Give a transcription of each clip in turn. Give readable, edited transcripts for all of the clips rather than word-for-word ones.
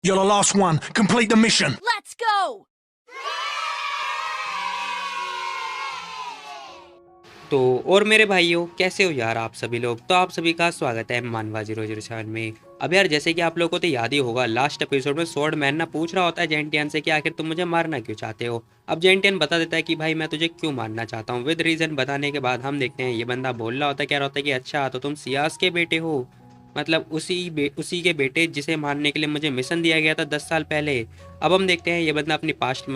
You're the last one. Complete the mission. Let's go! तो और मेरे भाइयों, कैसे हो यार आप सभी लोग। तो आप सभी का स्वागत है मानवा 007 में। अब यार जैसे कि आप लोगों को तो याद ही होगा, लास्ट एपिसोड में स्वॉर्ड मैन ना पूछ रहा होता है जेंटियन से कि आखिर तुम मुझे मारना क्यों चाहते हो। अब जेंटियन बता देता है कि भाई मैं तुझे क्यों मारना चाहता हूँ, विद रीज़न बताने के बाद हम देखते हैं ये बंदा बोल रहा होता है, कह रहा होता है कि अच्छा तो तुम सियास के बेटे हो, मतलब उसी के बेटे जिसे मारने के लिए मुझे मिशन दिया गया था 10 साल पहले। अब हम देखते हैं ये बंदा अपनी पास्ट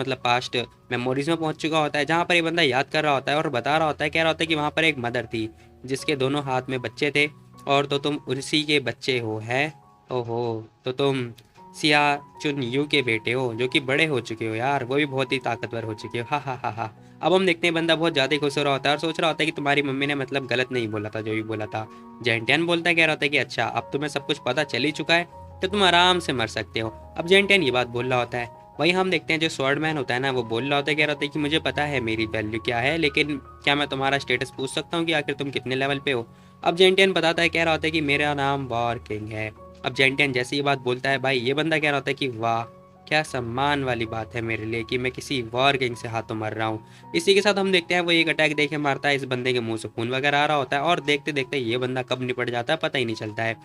मेमोरीज में पहुंच चुका होता है, जहाँ पर ये बंदा याद कर रहा होता है और बता रहा होता है, कह रहा होता है कि वहाँ पर एक मदर थी जिसके दोनों हाथ में बच्चे थे, और तो तुम उसी के बच्चे हो। है ओहो, तो तुम सिया चुन यू के बेटे हो जो कि बड़े हो चुके हो यार, वो भी बहुत ही ताकतवर हो चुके हो। हा हा हा हा। अब हम देखते हैं बंदा बहुत ज़्यादा खुश हो रहा होता है और सोच रहा होता है कि तुम्हारी मम्मी ने मतलब गलत नहीं बोला था जो भी बोला था। जेंटियन बोलता है, कह रहा होता है कि अच्छा अब तुम्हें सब कुछ पता चल ही चुका है तो तुम आराम से मर सकते हो। अब जेंटियन ये बात बोल रहा होता है, वहीं हम देखते हैं जो स्वॉर्डमैन होता है ना, वो बोल रहा होता है, कह रहा होता है कि मुझे पता है मेरी वैल्यू क्या है, लेकिन क्या मैं तुम्हारा स्टेटस पूछ सकता हूँ कि आखिर तुम कितने लेवल पे हो। अब जेंटियन बताता है, कह रहा होता है कि मेरा नाम वॉर किंग है। अब जेंटियन जैसे ये बात बोलता है, भाई ये बंदा कह रहा होता है कि वाह क्या सम्मान वाली बात है मेरे लिए कि मैं किसी वॉर किंग से हाथों मर रहा हूँ। इसी के साथ हम देखते हैं वो एक अटैक देके मारता है, इस बंदे के मुंह से खून वगैरह आ रहा होता है और देखते देखते ये बंदा कब निपट जाता है पता ही नहीं चलता है।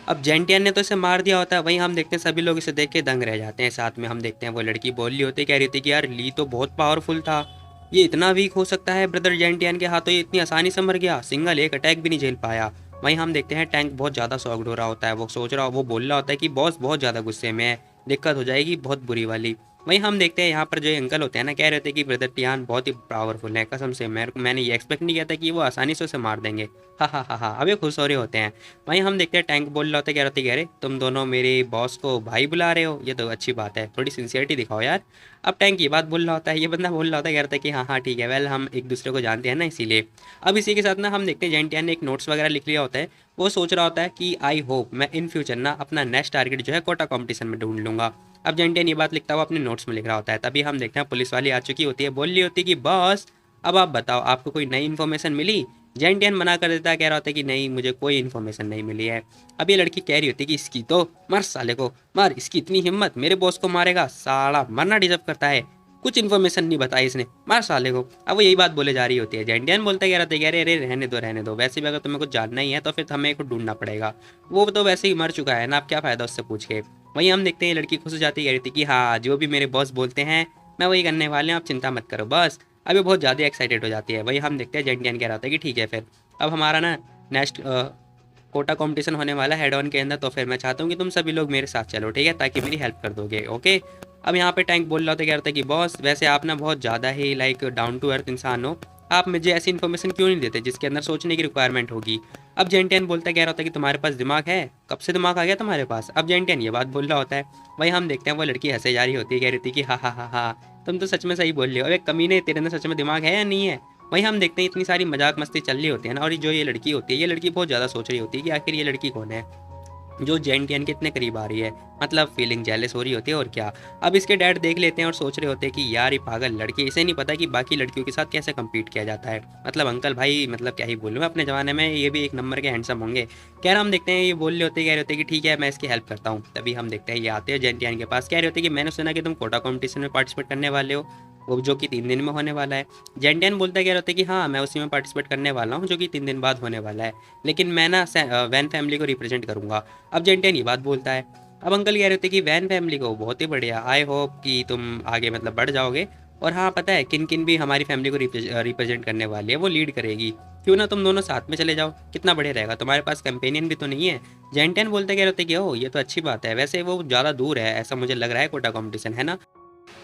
अब जेंटियन ने तो इसे मार दिया होता है, वहीं हम देखते हैं सभी लोग इसे देख के दंग रह जाते हैं। साथ में हम देखते हैं वो लड़की बोल रही होती है, कह रही थी कि यार ली तो बहुत पावरफुल था, ये इतना वीक हो सकता है ब्रदर जेंटियन के हाथों, ये इतनी आसानी से मर गया, सिंगल एक अटैक भी नहीं झेल पाया। वहीं हम देखते हैं टैंक बहुत ज़्यादा शॉक्ड हो रहा होता है, वो सोच रहा वो बोल रहा होता है कि बॉस बहुत ज़्यादा गुस्से में है, दिक्कत हो जाएगी बहुत बुरी वाली। वहीं हम देखते हैं यहाँ पर जो अंकल होते हैं ना, कह रहे थे कि ब्रदर टियान बहुत ही पावरफुल है, कसम से मैंने ये एक्सपेक्ट नहीं किया था कि वो आसानी से उसे मार देंगे। हा हा हा हा। अब ये खुश हो रहे होते हैं। वहीं हम देखते हैं टैंक बोल रहा होता है, कह रहा होता है, कह रहे तुम दोनों मेरे बॉस को भाई बुला रहे हो, ये तो अच्छी बात है, थोड़ी सिंसियरिटी दिखाओ यार। अब टैंक ये बात बोल रहा होता है, ये बंदा बोल रहा होता है, कह रहा था कि हाँ हाँ ठीक है, वेल हम एक दूसरे को जानते हैं ना इसीलिए। अब इसी के साथ ना हम देखते हैं जेंटियन ने एक नोट्स वगैरह लिख लिया होता है, वो सोच रहा होता है कि आई होप मैं इन फ्यूचर ना अपना नेक्स्ट टारगेट जो है कोटा कंपटीशन में ढूंढ लूंगा। अब जेंटियन ये बात लिखता हुआ अपने नोट्स में लिख रहा होता है, तभी हम देखते हैं पुलिस वाली आ चुकी होती है, बोल रही होती है कि बॉस अब आप बताओ आपको कोई नई इन्फॉर्मेशन मिली। जेंटियन मना कर देता है, कह रहा होता है कि नहीं मुझे कोई इन्फॉर्मेशन नहीं मिली है। अब ये लड़की कह रही होती है कि इसकी तो मर साले को मार, इसकी इतनी हिम्मत मेरे बॉस को मारेगा, साला मरना डिजर्व करता है, कुछ इन्फॉर्मेशन नहीं बताई इसने, मार साले को। अब वो यही बात बोले जा रही होती है। जेंटियन बोलता है, कह रहा था अरे अरे रहने दो, वैसे भी अगर तुम्हें कुछ जानना ही है तो फिर हमें को ढूंढना पड़ेगा, वो तो वैसे ही मर चुका है ना, अब क्या फ़ायदा उससे पूछ के। वहीं हम देखते हैं लड़की खुश हो जाती है, कह रही थी कि हाँ जो भी मेरे बॉस बोलते हैं मैं वही करने वाले हैं, आप चिंता मत करो बस। अभी बहुत ज़्यादा एक्साइटेड हो जाती है। वहीं हम देखते हैं जेंटियन कह रहा था कि ठीक है फिर अब हमारा ना नेक्स्ट कोटा कंपटीशन होने वाला है हेड ऑन के अंदर, तो फिर मैं चाहता हूँ कि तुम सभी लोग मेरे साथ चलो, ठीक है, ताकि मेरी हेल्प कर दोगे, ओके। अब यहाँ पे टैंक बोल रहा था, कह रहा था कि बॉस वैसे आप ना बहुत ज़्यादा ही लाइक डाउन टू अर्थ इंसान हो, आप मुझे ऐसी इन्फॉर्मेशन क्यों नहीं देते जिसके अंदर सोचने की रिक्वायरमेंट होगी। अब जेंटियन बोलता है, कह रहा होता है कि तुम्हारे पास दिमाग है, कब से दिमाग आ गया तुम्हारे पास। अब जेंटियन ये बात बोल रहा होता है। वहीं हम देखते हैं वो लड़की हंसे जा रही होती है, कह रही थी कि हाँ हाँ हाँ हाँ तुम तो सच में सही बोल रही हो, अरे कमीने तेरे अंदर सच में दिमाग है या नहीं है। वहीं हम देखते हैं इतनी सारी मजाक मस्ती चल रही होती है ना, और जो ये लड़की होती है, ये लड़की बहुत ज़्यादा सोच रही होती है कि आखिर ये लड़की कौन है जो जेंटियन के इतने करीब आ रही है, मतलब फीलिंग जेलस हो रही होती है और क्या। अब इसके डैड देख लेते हैं और सोच रहे होते हैं कि यार ये पागल लड़की, इसे नहीं पता कि बाकी लड़कियों के साथ कैसे कम्पीट किया जाता है, मतलब अंकल भाई मतलब क्या ही बोलूँ मैं, अपने ज़माने में ये भी एक नंबर के हैंडसम होंगे। कह रहा हम देखते हैं ये बोल रहे होते, कह रहे होते कि ठीक है मैं इसकी हेल्प करता हूँ। तभी हम देखते हैं ये आते हैं जेंटियन के पास, कह रहे होते कि मैंने सुना कि तुम कोटा कॉम्पिटिशन में पार्टिसिपेट करने वाले हो, वो जो कि 3 दिन में होने वाला है। जेंटियन बोलता है, कह रहे होते कि हाँ मैं उसी में पार्टिसिपेट करने वाला हूँ जो कि 3 दिन बाद होने वाला है, लेकिन मैं ना वैन फैमिली को रिप्रेजेंट करूँगा। अब जेंटियन ये बात बोलता है। अब अंकल कह रहे थे कि वैन फैमिली को बहुत ही बढ़िया, आई होप कि तुम आगे मतलब बढ़ जाओगे, और हाँ पता है किन किन भी हमारी फैमिली को रिप्रेजेंट करने वाली है, वो लीड करेगी, क्यों ना तुम दोनों साथ में चले जाओ, कितना बढ़िया रहेगा, तुम्हारे पास कंपेनियन भी तो नहीं है। जेंटियन बोलते कह रहे थे कि ओ ये तो अच्छी बात है, वैसे वो ज़्यादा दूर है ऐसा मुझे लग रहा है कोटा कंपटीशन, है ना।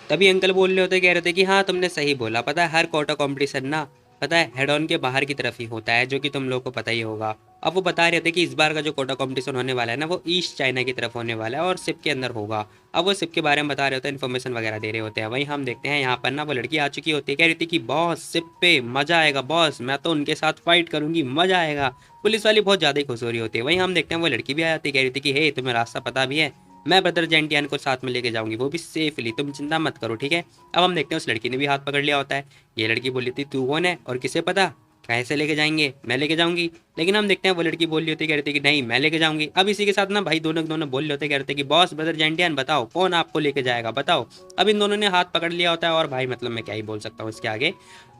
तभी अंकल बोल रहे होते, कह रहे थे कि हाँ तुमने सही बोला, पता है हर कोटा कंपटीशन ना पता है हेड ऑन के बाहर की तरफ ही होता है, जो कि तुम लोगों को पता ही होगा। अब वो बता रहे थे कि इस बार का जो कोटा कंपटीशन होने वाला है ना, वो ईस्ट चाइना की तरफ होने वाला है और सिप के अंदर होगा। अब वो सिप के बारे में बता रहे होते हैं, इन्फॉर्मेशन वगैरह दे रहे होते हैं। वहीं हम देखते हैं यहाँ पर ना वो लड़की आ चुकी होती है, कह रही थी कि बॉस सिप पे मजा आएगा, बॉस मैं तो उनके साथ फाइट करूंगी, मजा आएगा। पुलिस वाली बहुत ज़्यादा ही खुश हो रही होती है। वहीं हम देखते हैं वो लड़की भी आ जाती है, कह रही थी कि हे तुम्हें रास्ता पता भी है, मैं ब्रदर जेंटियान को साथ में लेके जाऊंगी, वो भी सेफली, तुम चिंता मत करो, ठीक है। अब हम देखते हैं उस लड़की ने भी हाथ पकड़ लिया होता है। ये लड़की बोली थी तू कौन है और किसे पता, कैसे लेके जाएंगे, मैं लेके जाऊंगी। लेकिन हम देखते हैं वो लड़की बोल रही होती है, कह रही थी कि नहीं मैं लेके जाऊंगी। अब इसी के साथ ना भाई दोनों के दोनों बोल रहे होते हैं, कह रहे थे कि बॉस ब्रदर जेंटियान बताओ कौन आपको लेके जाएगा बताओ। अब इन दोनों ने हाथ पकड़ लिया होता है और भाई मतलब मैं क्या ही बोल सकता हूँ इसके आगे।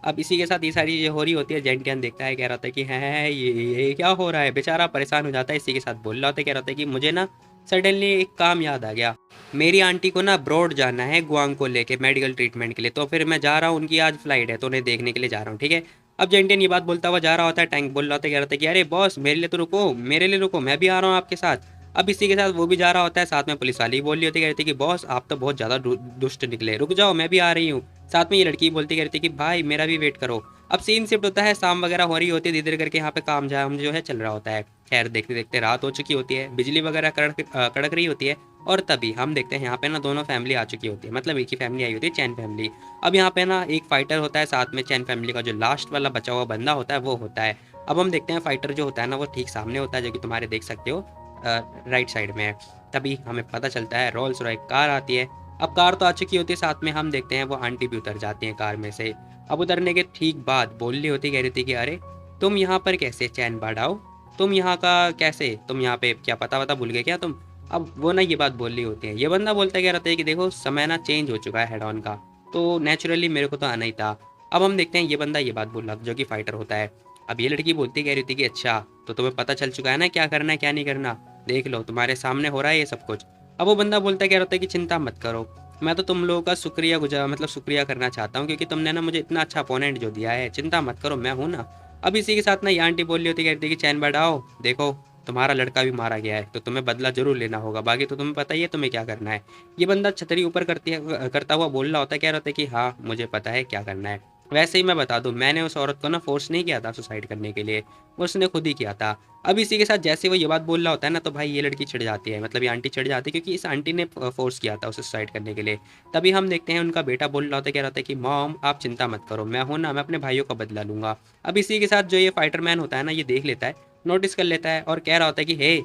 अब इसी के साथ ये सारी चीज़ें हो रही होती है। जेंटियान देखता है, कह रहा था कि है ये क्या हो रहा है, बेचारा परेशान हो जाता है। इसी के साथ बोल रहा होता है, कह रहा था कि मुझे ना सडनली एक काम याद आ गया, मेरी आंटी को ना ब्रॉड जाना है गुआंग को लेके मेडिकल ट्रीटमेंट के लिए, तो फिर मैं जा रहा हूँ, उनकी आज फ्लाइट है तो उन्हें देखने के लिए जा रहा हूँ, ठीक है। अब जेंटियन ये बात बोलता हुआ जा रहा होता है, टैंक बोल रहा होता है, कह रहा था कि अरे बॉस मेरे लिए तो रुको, मेरे लिए रुको, मैं भी आ रहा हूँ आपके साथ। अब इसी के साथ वो भी जा रहा होता है, साथ में पुलिस वाली बोल रही होती है, कह रही थी कि बॉस आप तो बहुत ज़्यादा दुष्ट निकले, रुक जाओ मैं भी आ रही हूँ। साथ में ये लड़की बोलती कह रही थी कि भाई मेरा भी वेट करो। अब सीन शिफ्ट होता है, शाम वगैरह हो रही होती है, धीरे धीरे करके यहाँ पे काम जाम जो है चल रहा होता है। खैर देखते देखते रात हो चुकी होती है, बिजली वगैरह कड़क रही होती है। और तभी हम देखते हैं यहाँ पे ना दोनों फैमिली आ चुकी होती है, मतलब एक ही फैमिली आई होती है, चैन फैमिली। अब यहाँ पे ना एक फाइटर होता है, साथ में चैन फैमिली का जो लास्ट वाला बचा हुआ बंदा होता है वो होता है। अब हम देखते हैं फाइटर जो होता है ना वो ठीक सामने होता है, जो कि तुम्हारे देख सकते हो राइट साइड में है। तभी हमें पता चलता है रोल्स रॉय कार आती है। अब कार तो आ चुकी होती है, साथ में हम देखते हैं वो आंटी भी उतर जाती हैं कार में से। अब उतरने के ठीक बाद बोल रही होती, कह रही थी कि अरे तुम यहाँ पर कैसे चैन बाड़ाओ, तुम यहाँ का कैसे, तुम यहाँ पे क्या पता वता भूल गए क्या तुम। अब वो ना ये बात बोल रही होती है, ये बंदा बोलता क्या रहता है कि देखो समय ना चेंज हो चुका है हेड ऑन का, तो नेचुरली मेरे को तो आना ही था। अब हम देखते हैं ये बंदा ये बात बोल रहा जो कि फाइटर होता है। अब ये लड़की बोलती कह रही थी कि अच्छा तो तुम्हें पता चल चुका है ना क्या करना है क्या नहीं करना, देख लो तुम्हारे सामने हो रहा है ये सब कुछ। अब वो बंदा बोलता क्या रहता है कि चिंता मत करो, मैं तो तुम लोगों का शुक्रिया गुजार मतलब शुक्रिया करना चाहता हूँ क्योंकि तुमने ना मुझे इतना अच्छा अपोनेंट जो दिया है, चिंता मत करो मैं हूँ ना। अब इसी के साथ ना ये आंटी बोल रही होती कहती कि चैन बढ़ाओ, देखो तुम्हारा लड़का भी मारा गया है तो तुम्हें बदला जरूर लेना होगा, बाकी तो तुम्हें पता ही है तुम्हें क्या करना है। ये बंदा छतरी ऊपर करता हुआ बोल रहा होता है, कह रहा होता है कि हाँ मुझे पता है क्या करना है। वैसे ही मैं बता दूं मैंने उस औरत को ना फोर्स नहीं किया था सुसाइड करने के लिए, वो उसने खुद ही किया था। अब इसी के साथ जैसे वो ये बात बोल रहा होता है ना तो भाई ये लड़की चिढ़ जाती है, मतलब ये आंटी चिढ़ जाती है क्योंकि इस आंटी ने फोर्स किया था उसे सुसाइड करने के लिए। तभी हम देखते हैं उनका बेटा बोल रहा होता है, कह रहा होता है कि मॉम आप चिंता मत करो मैं हूँ ना, मैं अपने भाइयों का बदला लूंगा। अब इसी के साथ जो ये फाइटर मैन होता है ना ये देख लेता है, नोटिस कर लेता है और कह रहा होता है कि हे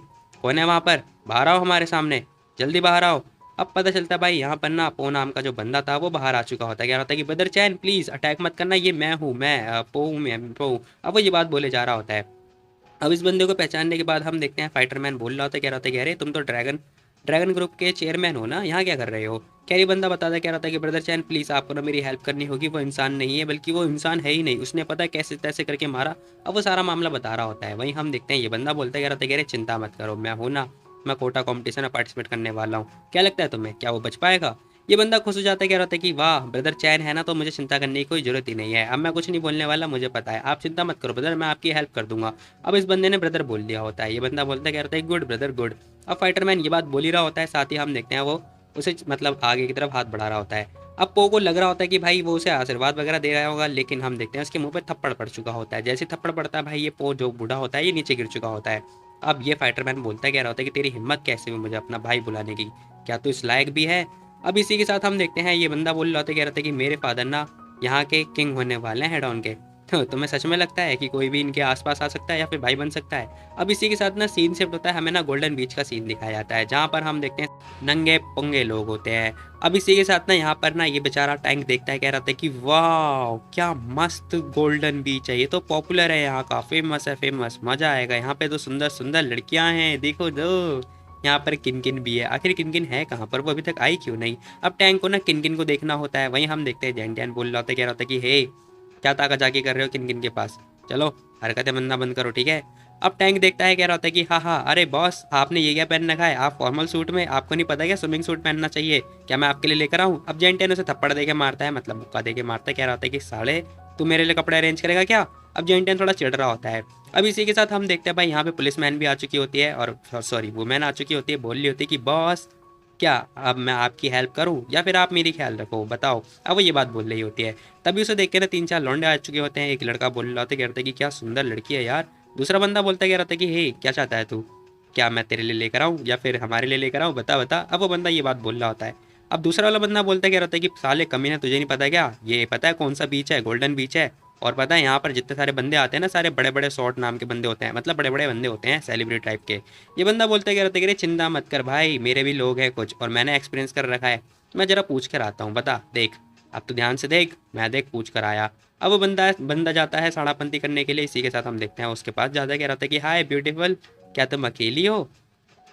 कौन है वहाँ पर, बाहर आओ हमारे सामने, जल्दी बाहर आओ। अब पता चलता है भाई यहाँ पर ना पो नाम का जो बंदा था वो बाहर आ चुका होता है, कह रहा होता है कि ब्रदर चैन प्लीज़ अटैक मत करना, ये मैं हूँ, मैं पो हूँ, मैं पो हूँ। अब वो ये बात बोले जा रहा होता है। अब इस बंदे को पहचानने के बाद हम देखते हैं फाइटर मैन बोल रहा होता है, कह रहा होता है कि अरे तुम तो ड्रैगन ड्रैगन ग्रुप के चेयरमैन हो ना, यहाँ क्या कर रहे हो। कैरी बंदा बताता है, कह रहा था कि ब्रदर चैन प्लीज़ आपको ना मेरी हेल्प करनी होगी, वो इंसान नहीं है बल्कि वो इंसान है ही नहीं, उसने पता है कैसे तैसे करके मारा। अब वो सारा मामला बता रहा होता है। वहीं हम देखते हैं ये बंदा बोलता है, कह रहा था कि अरे चिंता मत करो मैं हूँ ना, मैं कोटा कॉम्पिटिशन में पार्टिसिपेट करने वाला हूँ, क्या लगता है तुम्हें क्या वो बच पाएगा। ये बंदा खुश हो जाता है, कह रहा था कि वाह ब्रदर चैन है ना तो मुझे चिंता करने की कोई जरूरत ही नहीं है, अब मैं कुछ नहीं बोलने वाला, मुझे पता है, आप चिंता मत करो ब्रदर मैं आपकी हेल्प कर दूंगा। अब इस बंदे ने ब्रदर बोल दिया होता है, ये बंदा बोलता है, कह रहा था गुड ब्रदर गुड। अब फाइटरमैन ये बात बोल ही रहा होता है, साथ ही हम देखते हैं वो उसे मतलब आगे की तरफ हाथ बढ़ा रहा होता है। अब पो को लग रहा होता है कि भाई वो उसे आशीर्वाद वगैरह दे रहा होगा, लेकिन हम देखते हैं उसके मुंह पे थप्पड़ पड़ चुका होता है। जैसे थप्पड़ पड़ता है भाई ये पो जो बूढ़ा होता है ये नीचे गिर चुका होता है। अब ये फाइटरमैन बोलता है, कह रहा होता है कि तेरी हिम्मत कैसे हुई मुझे अपना भाई बुलाने की, क्या तू इस लायक भी है। अब इसी के साथ हम देखते हैं ये बंदा बोल रहा होता है, कह रहा था कि मेरे फादर ना यहाँ के किंग होने वाले हैं हेड ऑन के, तो तुम्हें सच में लगता है कि कोई भी इनके आसपास आ सकता है या फिर भाई बन सकता है। अब इसी के साथ ना सीन शिफ्ट होता है, हमें ना गोल्डन बीच का सीन दिखाया जाता है जहाँ पर हम देखते हैं नंगे पुंगे लोग होते हैं। अब इसी के साथ ना यहाँ पर ना ये बेचारा टैंक देखता है, कह रहा था कि वाह क्या मस्त गोल्डन बीच है, ये तो पॉपुलर है यहाँ का, फेमस है फेमस, मजा आएगा यहाँ पे, तो सुंदर सुंदर लड़कियां हैं देखो दो, यहाँ पर किनकिन भी है, आखिर किनकिन है कहाँ पर, वो अभी तक आई क्यों नहीं। अब टैंक को ना किनकिन को देखना होता है। वहीं हम देखते हैं जेंटियन बोल रहा होता है, कह रहा होता है कि हे क्या ताका जाके कर रहे हो किनकिन के पास, चलो हरकतें बनना बंद करो ठीक है। अब टैंक देखता है, कह रहा होता है कि हाँ हाँ अरे बॉस आपने ये क्या पहन रखा है, आप फॉर्मल सूट में, आपको नहीं पता क्या स्विमिंग सूट पहनना चाहिए, क्या मैं आपके लिए लेकर आऊँ। अब जेंटियन उसे थप्पड़ दे के मारता है, मतलब मुक्का दे के मारता है, कह रहा होता है कि साले तू मेरे लिए कपड़े अरेंज करेगा क्या। अब जेंटियन थोड़ा चिढ़ रहा होता है। अब इसी के साथ हम देखते हैं भाई यहाँ पे पुलिस मैन भी आ चुकी होती है, और सॉरी वुमेन आ चुकी होती है, बोल रही होती है कि बॉस क्या अब मैं आपकी हेल्प करूं या फिर आप मेरी ख्याल रखो बताओ। अब वो ये बात बोल रही होती है। तभी उसे देख के ना तीन चार लौंडे आ चुके होते हैं, एक लड़का बोल रहा होता है, कहते हैं कि क्या सुंदर लड़की है यार। दूसरा बंदा बोलता है, कह रहा था कि हे क्या चाहता है तू, क्या मैं तेरे लिए लेकर आऊँ या फिर हमारे लिए लेकर आऊँ, बता बता। अब वो बंदा ये बात बोल रहा होता है। अब दूसरा वाला बंदा बोलता है, कह रहा था कि साले कमीने तुझे नहीं पता क्या, ये पता है कौन सा बीच है, गोल्डन बीच है, और पता है यहाँ पर जितने सारे बंदे आते हैं ना सारे बड़े बड़े शॉर्ट नाम के बंदे होते हैं, मतलब बड़े बड़े बंदे होते हैं सेलिब्रिटी टाइप के। ये बंदा बोलता है, कह रहा था कि चिंता मत कर भाई मेरे भी लोग हैं कुछ और मैंने एक्सपीरियंस कर रखा है, मैं जरा पूछ कर आता हूँ बता देख। अब तो ध्यान से देख, मैं देख पूछ कर आया। अब वो बंदा जाता है साड़ापंती करने के लिए। इसी के साथ हम देखते हैं उसके पास जाता है, कह रहा था कि हाय ब्यूटीफुल, क्या तुम अकेली हो?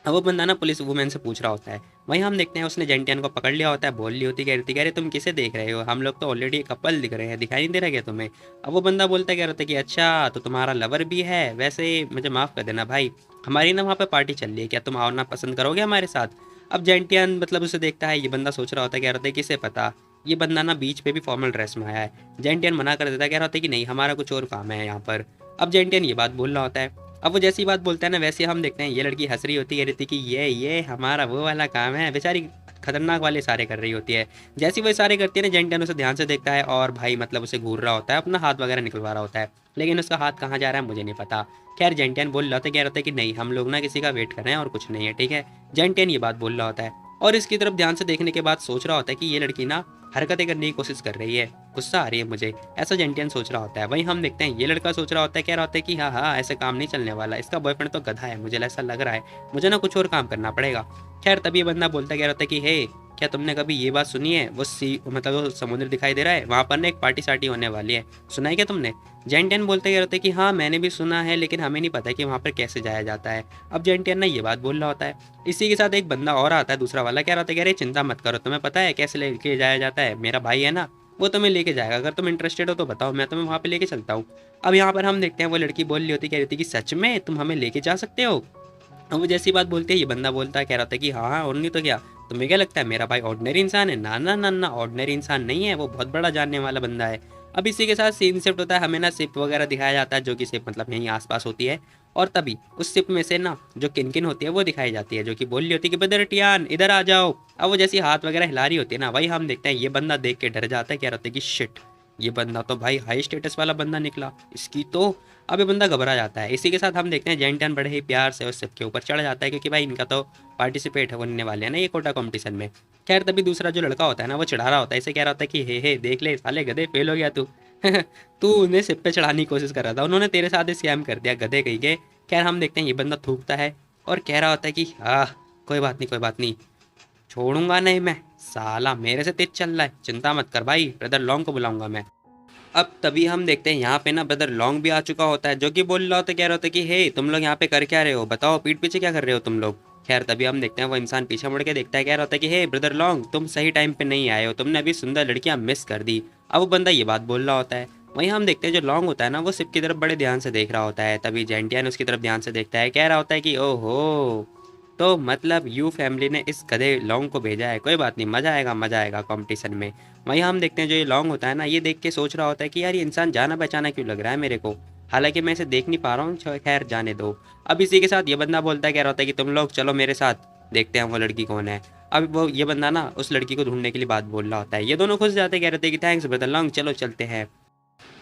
अब वो बंदा ना पुलिस वुमेन से पूछ रहा होता है। वहीं हम देखते हैं उसने जेंटियन को पकड़ लिया होता है, बोल ली होती है, कह रही तुम किसे देख रहे हो, हम लोग तो ऑलरेडी कपल दिख रहे हैं, दिखाई नहीं दे रहा क्या तुम्हें? अब वो बंदा बोलता है, कह रहा था कि अच्छा तो तुम्हारा लवर भी है, वैसे मुझे माफ़ कर देना भाई, हमारी ना वहाँ पे पार्टी चल रही है, क्या तुम आना पसंद करोगे हमारे साथ? अब जेंटियन मतलब उसे देखता है, ये बंदा सोच रहा होता है, कह रहा था किसे पता, ये बंदा ना बीच पे भी फॉर्मल ड्रेस में आया है। जेंटियन मना कर देता है, कह रहा होता है कि नहीं, हमारा कुछ और काम है यहाँ पर। अब जेंटियन ये बात बोल रहा होता है। अब वो जैसी बात बोलता है ना, वैसे हम देखते हैं ये लड़की हंस रही होती है, कहती कि ये हमारा वो वाला काम है। बेचारी खतरनाक वाले इशारे कर रही होती है। जैसे वो इशारे करती है ना, जेंटन उसे ध्यान से देखता है और भाई मतलब उसे घूर रहा होता है, अपना हाथ वगैरह निकलवा रहा होता है, लेकिन उसका हाथ कहाँ जा रहा है मुझे नहीं पता। खैर जेंटियन बोल रहा होता है, कह रहा होता है कि नहीं, हम लोग ना किसी का वेट कर रहे हैं और कुछ नहीं है, ठीक है। जेंटियन ये बात बोल रहा होता है और इसकी तरफ ध्यान से देखने के बाद सोच रहा होता है कि ये लड़की ना हरकतें करने की कोशिश कर रही है, गुस्सा आ रही है मुझे, ऐसा जेंटियन सोच रहा होता है। वहीं हम देखते हैं ये लड़का सोच रहा होता है, कह रहा होता है कि हाँ हाँ, ऐसे काम नहीं चलने वाला, इसका बॉयफ्रेंड तो गधा है, मुझे ऐसा लग रहा है, मुझे ना कुछ और काम करना पड़ेगा। खैर तभी ये बंदा बोलता है, कह रहा होता है कि हे, क्या तुमने कभी ये बात सुनी है, वो सी मतलब वो समुद्र दिखाई दे रहा है, वहाँ पर ना एक पार्टी सार्टी होने वाली है, सुना है क्या तुमने? जेंटियन बोलते कह रहे कि हाँ मैंने भी सुना है, लेकिन हमें नहीं पता कि वहाँ पर कैसे जाया जाता है। अब जेंटियन ना ये बात बोल रहा होता है। इसी के साथ एक बंदा और आता है, दूसरा वाला, कह रहा था, कह रहे चिंता मत करो, तुम्हें पता है कैसे लेके जाया जाता है, मेरा भाई है ना, वो तुम्हें लेके जाएगा, अगर तुम इंटरेस्टेड हो तो बताओ, मैं तुम्हें वहाँ पे लेके चलता हूँ। अब यहाँ पर हम देखते हैं वो लड़की बोल रही होती, कह रही थी कि सच में तुम हमें लेके जा सकते हो? अब वो जैसी बात बोलती है, ये बंदा बोलता है, कह रहा था कि हाँ हाँ, और नहीं तो क्या, तुम्हें क्या लगता है मेरा भाई ऑर्डिनरी इंसान है? ना ना ना ना, ऑर्डिनरी इंसान नहीं है, वो बहुत बड़ा जानने वाला बंदा है। अब इसी के साथ सीन शिफ्ट होता है, हमें ना शिप वगैरह दिखाया जाता है, जो कि शिप मतलब यहीं आसपास होती है। और तभी उस शिप में से ना जो किनकिन होती है वो दिखाई जाती है, जो कि बोल रही होती है कि ब्रदर टियान इधर आ जाओ। अब वो जैसी हाथ वगैरह हिला रही होती है ना, वही हम देखते हैं ये बंदा देख के डर जाता है, कह रहा था कि शिट, ये बंदा तो भाई हाई स्टेटस वाला बंदा निकला, इसकी तो। अब ये बंदा घबरा जाता है। इसी के साथ हम देखते हैं जेंटन बड़े ही प्यार से उस शिप के ऊपर चढ़ जाता है, क्योंकि भाई इनका तो पार्टिसिपेट होने वाले हैं ना ये कोटा कंपटीशन में। खैर तभी दूसरा जो लड़का होता है ना, वो चढ़ा रहा होता है, इसे कह रहा होता है कि हे देख ले साले गधे, फेल हो गया तू। तू उन्हें सिप पे चढ़ाने की कोशिश कर रहा था, उन्होंने तेरे साथ स्कैम कर दिया, गधे कहीं के। खैर हम देखते हैं ये बंदा थूकता है और कह रहा होता है कि हाँ कोई बात नहीं, कोई बात नहीं, छोड़ूंगा नहीं मैं, साला मेरे से तेज चल रहा है, चिंता मत कर भाई, ब्रदर लॉन्ग को बुलाऊंगा मैं। अब तभी हम देखते हैं यहाँ पे ना ब्रदर लॉन्ग भी आ चुका होता है, जो कि बोल रहा होता है, कह रहा होता है कि हे तुम लोग यहाँ पे कर क्या रहे हो, बताओ पीठ पीछे क्या कर रहे हो तुम लोग? खैर तभी हम देखते हैं वो इंसान पीछे मुड़ के देखता है, कह रहा होता है कि हे ब्रदर लॉन्ग, तुम सही टाइम पे नहीं आए हो, तुमने अभी सुंदर लड़कियां मिस कर दी। अब वो बंदा ये बात बोल रहा होता है। वहीं हम देखते हैं जो लॉन्ग होता है ना, वो शिप की तरफ बड़े ध्यान से देख रहा होता है। तभी जेंटियन उसकी तरफ ध्यान से देखता है, कह रहा होता है कि ओहो, तो मतलब यू फैमिली ने इस गधे लॉन्ग को भेजा है, कोई बात नहीं, मज़ा आएगा कंपटीशन में। वहीं हम देखते हैं जो ये लॉन्ग होता है ना, ये देख के सोच रहा होता है कि यार ये इंसान जाना पहचाना क्यों लग रहा है मेरे को, हालांकि मैं इसे देख नहीं पा रहा हूँ, खैर जाने दो। अब इसी के साथ ये बंदा बोलता है, कह रहा होता है कि तुम लोग चलो मेरे साथ, देखते हैं वो लड़की कौन है। अब वो ये बंदा ना उस लड़की को ढूंढने के लिए बात बोल रहा होता है। ये दोनों खुश जाते कह रहे थे कि थैंक्स ब्रदर लॉन्ग, चलो चलते हैं।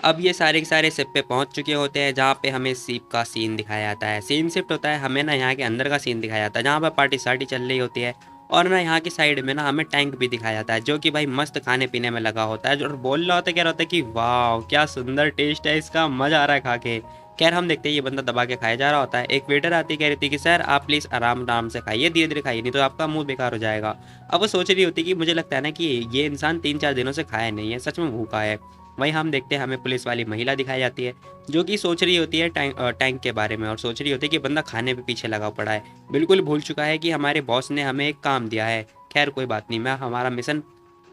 अब ये सारे के सारे शिप पे पहुंच चुके होते हैं, जहाँ पे हमें शिप का सीन दिखाया जाता है। सीन शिफ्ट होता है, हमें ना यहाँ के अंदर का सीन दिखाया जाता है, जहाँ पर पार्टी सार्टी चल रही होती है। और ना यहाँ की साइड में ना हमें टैंक भी दिखाया जाता है, जो कि भाई मस्त खाने पीने में लगा होता है। और बोल रहा होता है, कह रहा होता है कि वाह क्या सुंदर टेस्ट है इसका, मज़ा आ रहा है खा के। खैर हम देखते हैं ये बंदा दबा के खाया जा रहा होता है। एक वेटर आती कह रही थी कि सर आप प्लीज़ आराम आराम से खाइए, धीरे धीरे खाइए, नहीं तो आपका मुंह बेकार हो जाएगा। अब वो सोच रही होती कि मुझे लगता है ना कि ये इंसान 3-4 दिनों से खाया नहीं है, सच में भूखा है। वहीं हम देखते हैं हमें पुलिस वाली महिला दिखाई जाती है, जो कि सोच रही होती है टैंक के बारे में, और सोच रही होती है कि बंदा खाने पे पीछे लगा पड़ा है, बिल्कुल भूल चुका है कि हमारे बॉस ने हमें एक काम दिया है। खैर कोई बात नहीं, मैं हमारा मिशन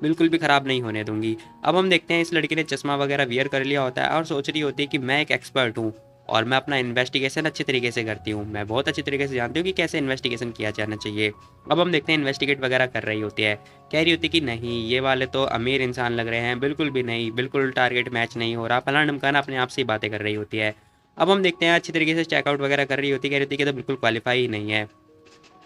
बिल्कुल भी ख़राब नहीं होने दूंगी। अब हम देखते हैं इस लड़की ने चश्मा वगैरह वियर कर लिया होता है और सोच रही होती है कि मैं एक एक्सपर्ट हूँ और मैं अपना इन्वेस्टिगेशन अच्छी तरीके से करती हूँ, मैं बहुत अच्छी तरीके से जानती हूँ कि कैसे इन्वेस्टिगेशन किया जाना चाहिए। अब हम देखते हैं इन्वेस्टिगेट वगैरह कर रही होती है, कह रही होती कि नहीं ये वाले तो अमीर इंसान लग रहे हैं, बिल्कुल भी नहीं, बिल्कुल टारगेट मैच नहीं हो रहा, फलाना ढमकाना, अपने आप से ही बातें कर रही होती है। अब हम देखते हैं अच्छी तरीके से चेकआउट वगैरह कर रही होती है, कह रही होती कि तो बिल्कुल क्वालिफाई ही नहीं है।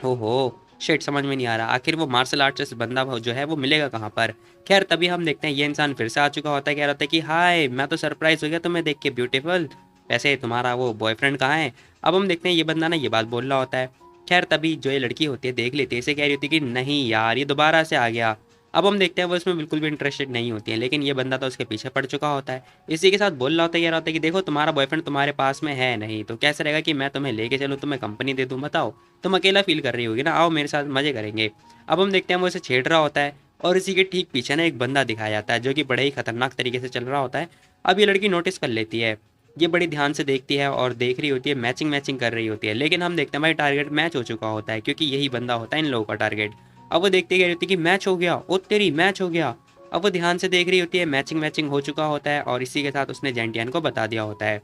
ओहो शिट, समझ में नहीं आ रहा आखिर वो मार्शल आर्टिस्ट बंदा जो है वो मिलेगा कहाँ पर। खैर तभी हम देखते हैं ये इंसान फिर से आ चुका होता है, कह रहा होता है कि हाय मैं तो सरप्राइज हो गया तुम्हें देख के ब्यूटीफुल, वैसे तुम्हारा वो बॉयफ्रेंड कहाँ है? अब हम देखते हैं ये बंदा ना ये बात बोल रहा होता है। खैर तभी जो ये लड़की होती है देख लेती है इसे, कह रही होती है कि नहीं यार ये दोबारा से आ गया। अब हम देखते हैं वो इसमें बिल्कुल भी इंटरेस्टेड नहीं होती है, लेकिन ये बंदा तो उसके पीछे पड़ चुका होता है। इसी के साथ बोल रहा होता है, कह रहा होता है कि देखो तुम्हारा बॉयफ्रेंड तुम्हारे पास में है नहीं, तो कैसे रहेगा कि मैं तुम्हें लेके चलूँ, तुम्हें कंपनी दे दूँ, बताओ तुम अकेला फील कर रही होगी ना, आओ मेरे साथ मजे करेंगे। अब हम देखते हैं वो इसे छेड़ रहा होता है और इसी के ठीक पीछे ना एक बंदा दिखाया जाता है जो कि बड़े ही खतरनाक तरीके से चल रहा होता है। अब ये लड़की नोटिस कर लेती है, ये बड़ी ध्यान से देखती है और देख रही होती है, मैचिंग मैचिंग कर रही होती है। लेकिन हम देखते हैं भाई टारगेट मैच हो चुका होता है, क्योंकि यही बंदा होता है इन लोगों का टारगेट। अब वो देखती कह रही होती है कि मैच हो गया, ओ तेरी मैच हो गया। अब वो ध्यान से देख रही होती है, मैचिंग मैचिंग हो चुका होता है और इसी के साथ उसने जेंटियन को बता दिया होता है।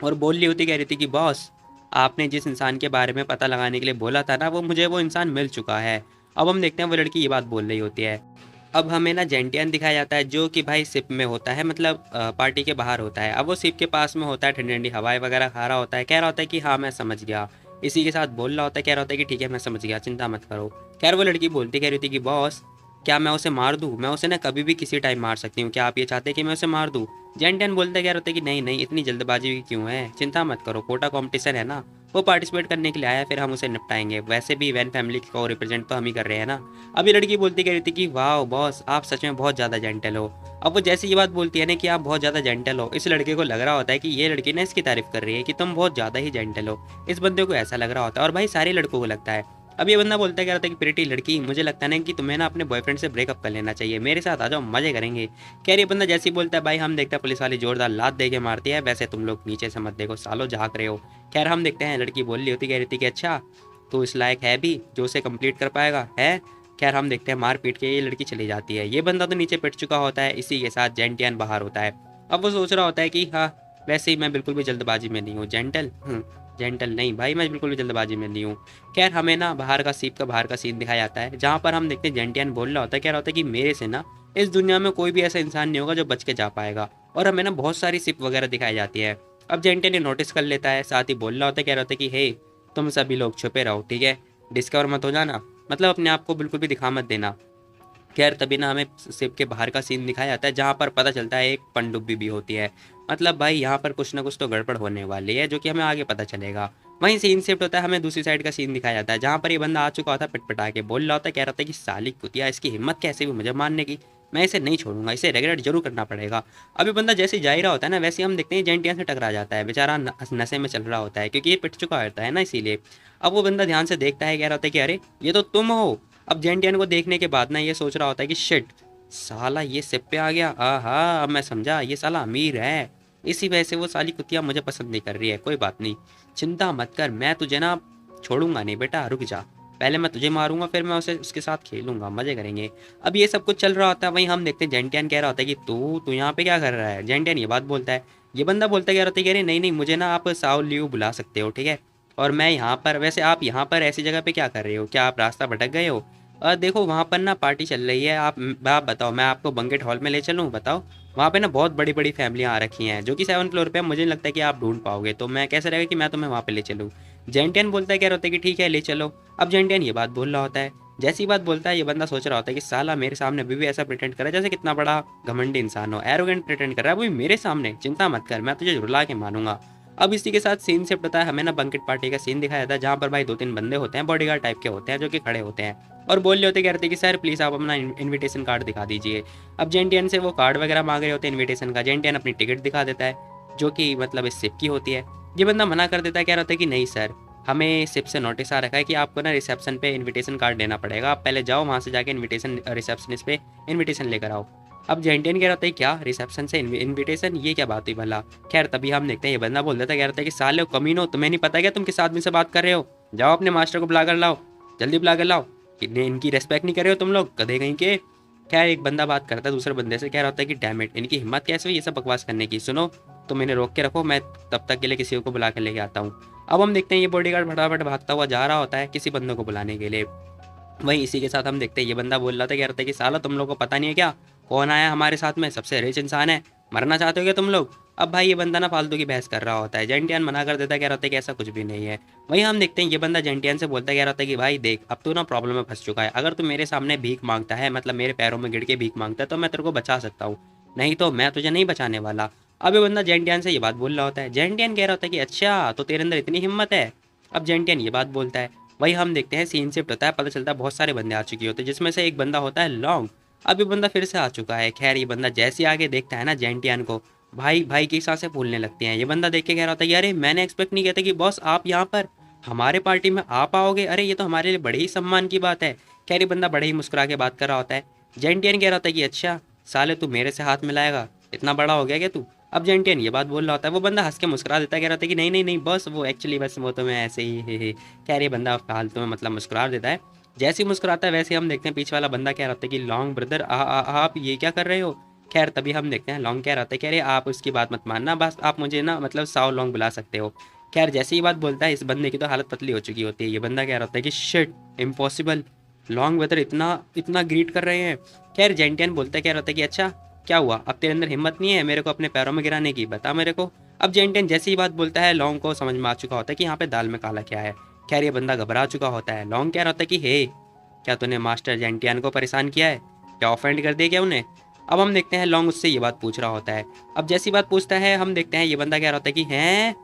और बोल रही होती, कह रही थी कि बॉस, आपने जिस इंसान के बारे में पता लगाने के लिए बोला था ना, वो इंसान मिल चुका है। अब हम देखते हैं वो लड़की ये बात बोल रही होती है। अब हमें ना जेंटियन दिखाया जाता है जो कि भाई सिप में होता है, मतलब पार्टी के बाहर होता है। अब वो सिप के पास में होता है, ठंडी ठंडी हवाएं वगैरह खा रहा होता है, कह रहा होता है कि हाँ मैं समझ गया। इसी के साथ बोल रहा होता है, कह रहा होता है कि ठीक है मैं समझ गया, चिंता मत करो। खैर वो लड़की बोलती कह रही थी कि बॉस, क्या मैं उसे मार दूँ? मैं उसे ना कभी भी किसी टाइम मार सकती हूँ, क्या आप ये चाहते हैं कि मैं उसे मार दूँ? जेंटियन बोलते कह रहे होते कि नहीं नहीं, इतनी जल्दबाजी भी क्यों है, चिंता मत करो, कोटा कंपटीशन है ना, वो पार्टिसिपेट करने के लिए आया, फिर हम उसे निपटाएंगे। वैसे भी वैन फैमिली को रिप्रेजेंट तो हम ही कर रहे हैं ना। अभी लड़की बोलती कह रही थी कि वाह बॉस, आप सच में बहुत ज़्यादा जेंटल हो। अब वो जैसे ये बात बोलती है ना कि आप बहुत ज़्यादा जेंटल हो, इस लड़के को लग रहा होता है कि ये लड़की ना इसकी तारीफ कर रही है कि तुम बहुत ज़्यादा ही जेंटल हो। इस बंदे को ऐसा लग रहा होता है और भाई सारे लड़कों को लगता है। अब ये बंदा बोलता है, कह रहा था कि प्रीटी लड़की, मुझे लगता है ना कि तुम्हें ना अपने बॉयफ्रेंड से ब्रेकअप कर लेना चाहिए, मेरे साथ आ जाओ, मजे करेंगे। कह रही बंदा जैसे ही बोलता है, भाई हम देखते हैं पुलिस वाली जोरदार लात दे के मारती है, वैसे तुम लोग नीचे से मत देखो सालो, झाँक रहे हो। खैर हम देखते हैं लड़की बोल रही होती, कह रही थी कि अच्छा तो इस लायक है भी जो उसे कंप्लीट कर पाएगा है। खैर हम देखते हैं मार पीट के ये लड़की चली जाती है। ये बंदा तो नीचे पिट चुका होता है, इसी के साथ जेंटियन बाहर होता है। अब वो सोच रहा होता है कि हाँ वैसे ही मैं बिल्कुल भी जल्दबाजी में नहीं हूँ, जेंटल जेंटल नहीं भाई, मैं बिल्कुल भी जल्दबाजी में नहीं हूँ। खैर हमें ना बाहर का सीन दिखाया जाता है, जहाँ पर हम देखते हैं जेंटियन बोल रहा होता है, कह रहा होता है कि मेरे से ना इस दुनिया में कोई भी ऐसा इंसान नहीं होगा जो बच के जा पाएगा। और हमें ना बहुत सारी सिप वगैरह दिखाई जाती है। अब जेंटियन ये नोटिस कर लेता है, साथ ही बोल रहा होता है, कह रहा होता है कि हे तुम सभी लोग छुपे रहो, ठीक है, डिस्कवर मत हो जाना, मतलब अपने आप को बिल्कुल भी दिखा मत देना। खैर तभी ना हमें शिप के बाहर का सीन दिखाया जाता है, जहाँ पर पता चलता है एक पनडुब्बी भी होती है। मतलब भाई यहाँ पर कुछ ना कुछ तो गड़बड़ होने वाली है, जो कि हमें आगे पता चलेगा। वहीं सीन शिफ्ट होता है, हमें दूसरी साइड का सीन दिखाया जाता है, जहाँ पर ये बंदा आ चुका होता है, पिटपिटा के बोल रहा होता है, कह रहा था कि साली कुतिया, इसकी हिम्मत कैसे हुई मुझे मारने की, मैं इसे नहीं छोड़ूंगा, इसे रेगुलेट जरूर करना पड़ेगा। अभी बंदा जैसे ही जा ही रहा होता है ना, वैसे ही हम देखते हैं जेंटियन से टकरा जाता है, बेचारा नशे में चल रहा होता है क्योंकि ये पिट चुका होता है ना, इसीलिए। अब वो बंदा ध्यान से देखता है, कह रहा होता है कि अरे ये तो तुम हो। अब जेंटियन को देखने के बाद ना ये सोच रहा होता है कि शिट, साला ये सिप पे आ गया, आहा अब मैं समझा, ये साला अमीर है, इसी वजह से वो साली कुतिया मुझे पसंद नहीं कर रही है। कोई बात नहीं, चिंता मत कर, मैं तुझे ना छोड़ूंगा नहीं बेटा, रुक जा, पहले मैं तुझे मारूंगा फिर मैं उसे उसके साथ खेलूंगा, मजे करेंगे। अब ये सब कुछ चल रहा होता है, वहीं हम देखते हैं जेंटियन कह रहा होता है कि तू तू यहाँ पे क्या कर रहा है। जेंटियन ये बात बोलता है, ये बंदा बोलता है, कह रहा होता है, कह रहे नहीं नहीं, मुझे ना आप साओ लियो बुला सकते हो, ठीक है, और मैं यहाँ पर, वैसे आप यहाँ पर ऐसी जगह पे क्या कर रहे हो, क्या आप रास्ता भटक गए हो? देखो वहाँ पर ना पार्टी चल रही है, आप बताओ, मैं आपको बंकेट हॉल में ले चलूँ, बताओ, वहाँ पे ना बहुत बड़ी बड़ी फैमिलियाँ आ रखी हैं जो कि 7th फ्लोर पे है, मुझे नहीं लगता कि आप ढूंढ पाओगे, तो मैं कैसे रहेगा कि मैं तुम्हें वहाँ पे ले चलूँ। जेंटियन बोलता है, कह रहा होता है कि ठीक है ले चलो। अब जेंटियन ये बात बोल रहा होता है, जैसी बात बोलता है ये बंदा सोच रहा होता है कि साला मेरे सामने अभी भी ऐसा प्रिटेंड कर रहा है जैसे कितना बड़ा घमंडी इंसान हो, एरोगेंट प्रिटेंड कर रहा है वो भी मेरे सामने, चिंता मत कर, मैं तुझे रुला के मानूंगा। अब इसी के साथ सीन शिफ्ट होता है, हमें ना बंकेट पार्टी का सीन दिखाया जाता है, जहाँ पर भाई 2-3 बंदे होते हैं, बॉडीगार्ड टाइप के होते हैं, जो कि खड़े होते हैं और बोल रहे होते, कह रहे थे कि सर प्लीज़ आप अपना इनविटेशन कार्ड दिखा दीजिए। अब जेंटियन से वो कार्ड वगैरह मांग रहे होते हैं इनविटेशन का, जेंटियन अपनी टिकट दिखा देता है, जो कि मतलब इस सिप की होती है। ये बंदा मना कर देता है, कह रहा होता है कि नहीं सर, हमें सिप से नोटिस आ रखा है कि आपको ना रिसेप्शन पे इनविटेशन कार्ड देना पड़ेगा, आप पहले जाओ वहाँ से जाके इनविटेशन रिसेप्शनिस्ट पे इनविटेशन लेकर आओ। अब जेंटियन कह रहा था क्या रिसेप्शन से इनविटेशन, ये क्या बात हुई भला। खैर तभी हम देखते हैं ये बंदा बोल देता है, कह रहा था कि साले कमीनो, तुम्हें नहीं पता क्या तुम किस आदमी से बात कर रहे हो, जाओ अपने मास्टर को बुला कर लाओ, जल्दी बुला कर लाओ, इनकी रेस्पेक्ट नहीं कर रहे हो तुम लोग, गधे कहीं के। खैर एक बंदा बात करता है दूसरे बंदे से, कह रहा होता है कि डैम इट, इनकी हिम्मत कैसे हुई ये सब बकवास करने की, सुनो तुम इन्हें रोक के रखो, मैं तब तक के लिए किसी को बुला कर लेके आता हूँ। अब हम देखते हैं ये बॉडीगार्ड फटाफट भागता हुआ जा रहा होता है किसी बंदे को बुलाने के लिए। वहीं इसी के साथ हम देखते हैं ये बंदा बोल रहा था, कह रहा था कि साला तुम लोग को पता नहीं है क्या, कौन आया हमारे साथ में, सबसे रिच इंसान है, मरना चाहते हो क्या तुम लोग। अब भाई ये बंदा ना फालतू की बहस कर रहा होता है, जेंटियन मना कर देता है, कह रहा था कि ऐसा कुछ भी नहीं है। वहीं हम देखते हैं ये बंदा जेंटियन से बोलता है, कह रहा था कि भाई देख अब तू ना प्रॉब्लम में फंस चुका है, अगर तू मेरे सामने भीख मांगता है, मतलब मेरे पैरों में गिर के भीख मांगता है, तो मैं तेरे को बचा सकता हूँ, नहीं तो मैं तुझे नहीं बचाने वाला। अब ये बंदा जेंटियन से ये बात बोल रहा होता है, जेंटियन कह रहा होता है कि अच्छा तो तेरे अंदर इतनी हिम्मत है। अब जेंटियन ये बात बोलता है। वही हम देखते हैं सीन शिफ्ट होता है, पता चलता है बहुत सारे बंदे आ चुके होते हैं, जिसमें से एक बंदा होता है लॉन्ग। अब ये बंदा फिर से आ चुका है। खैर ये बंदा जैसे ही आगे देखता है ना जेंटियन को, भाई भाई की सांसें फूलने लगती हैं। ये बंदा देख के कह रहा होता है, अरे मैंने एक्सपेक्ट नहीं किया था कि बॉस आप यहाँ पर हमारे पार्टी में आप आओगे, अरे ये तो हमारे लिए बड़े ही सम्मान की बात है। खैर ये बंदा बड़े ही मुस्कुरा के बात कर रहा होता है, जेंटियन कह रहा होता है कि अच्छा साले तू मेरे से हाथ मिलाएगा, इतना बड़ा हो गया क्या तू। अब जेंटियन ये बात बोल रहा होता है, वो बंदा हंस के मुस्कुरा देता है, कह रहा होता है कि नहीं नहीं नहीं बस वो एक्चुअली बस वो तो मैं ऐसे ही हे कह रही बंदा फालतू में मतलब मुस्कुरा देता है। जैसे ही मुस्कुराता है वैसे ही हम देखते हैं पीछे वाला बंदा कह रहा होता है कि लॉन्ग ब्रदर आप ये क्या कर रहे हो। खैर तभी हम देखते हैं लॉन्ग कह रहा होता है, कह रहे आप उसकी बात मत मानना, बस आप मुझे ना मतलब साव लॉन्ग बुला सकते हो। खैर जैसे ही बात बोलता है इस बंदे की तो हालत पतली हो चुकी होती है। ये बंदा कह रहा होता है कि शिट इम्पॉसिबल, लॉन्ग ब्रदर इतना इतना ग्रीट कर रहे हैं। खैर जेंटियन बोलता है, कह रहा होता है कि अच्छा क्या हुआ, अब तेरे अंदर हिम्मत नहीं है मेरे को अपने पैरों में गिराने की, बता मेरे को। अब जेंटियन जैसे ही बात बोलता है लॉन्ग को समझ में आ चुका होता है कि यहाँ पे दाल में काला क्या है। खैर ये बंदा घबरा चुका होता है। लॉन्ग कह रहा होता है कि हे क्या तूने मास्टर जेंटियन को परेशान किया है, क्या ऑफेंड कर दिया क्या उन्हें। अब हम देखते हैं लॉन्ग उससे ये बात पूछ रहा होता है। अब जैसी बात पूछता है हम देखते हैं ये बंदा कह रहा होता है कि हैं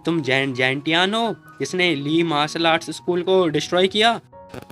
तुम जेंटियन हो जिसने ली मार्शल आर्ट्स स्कूल को डिस्ट्रॉय किया।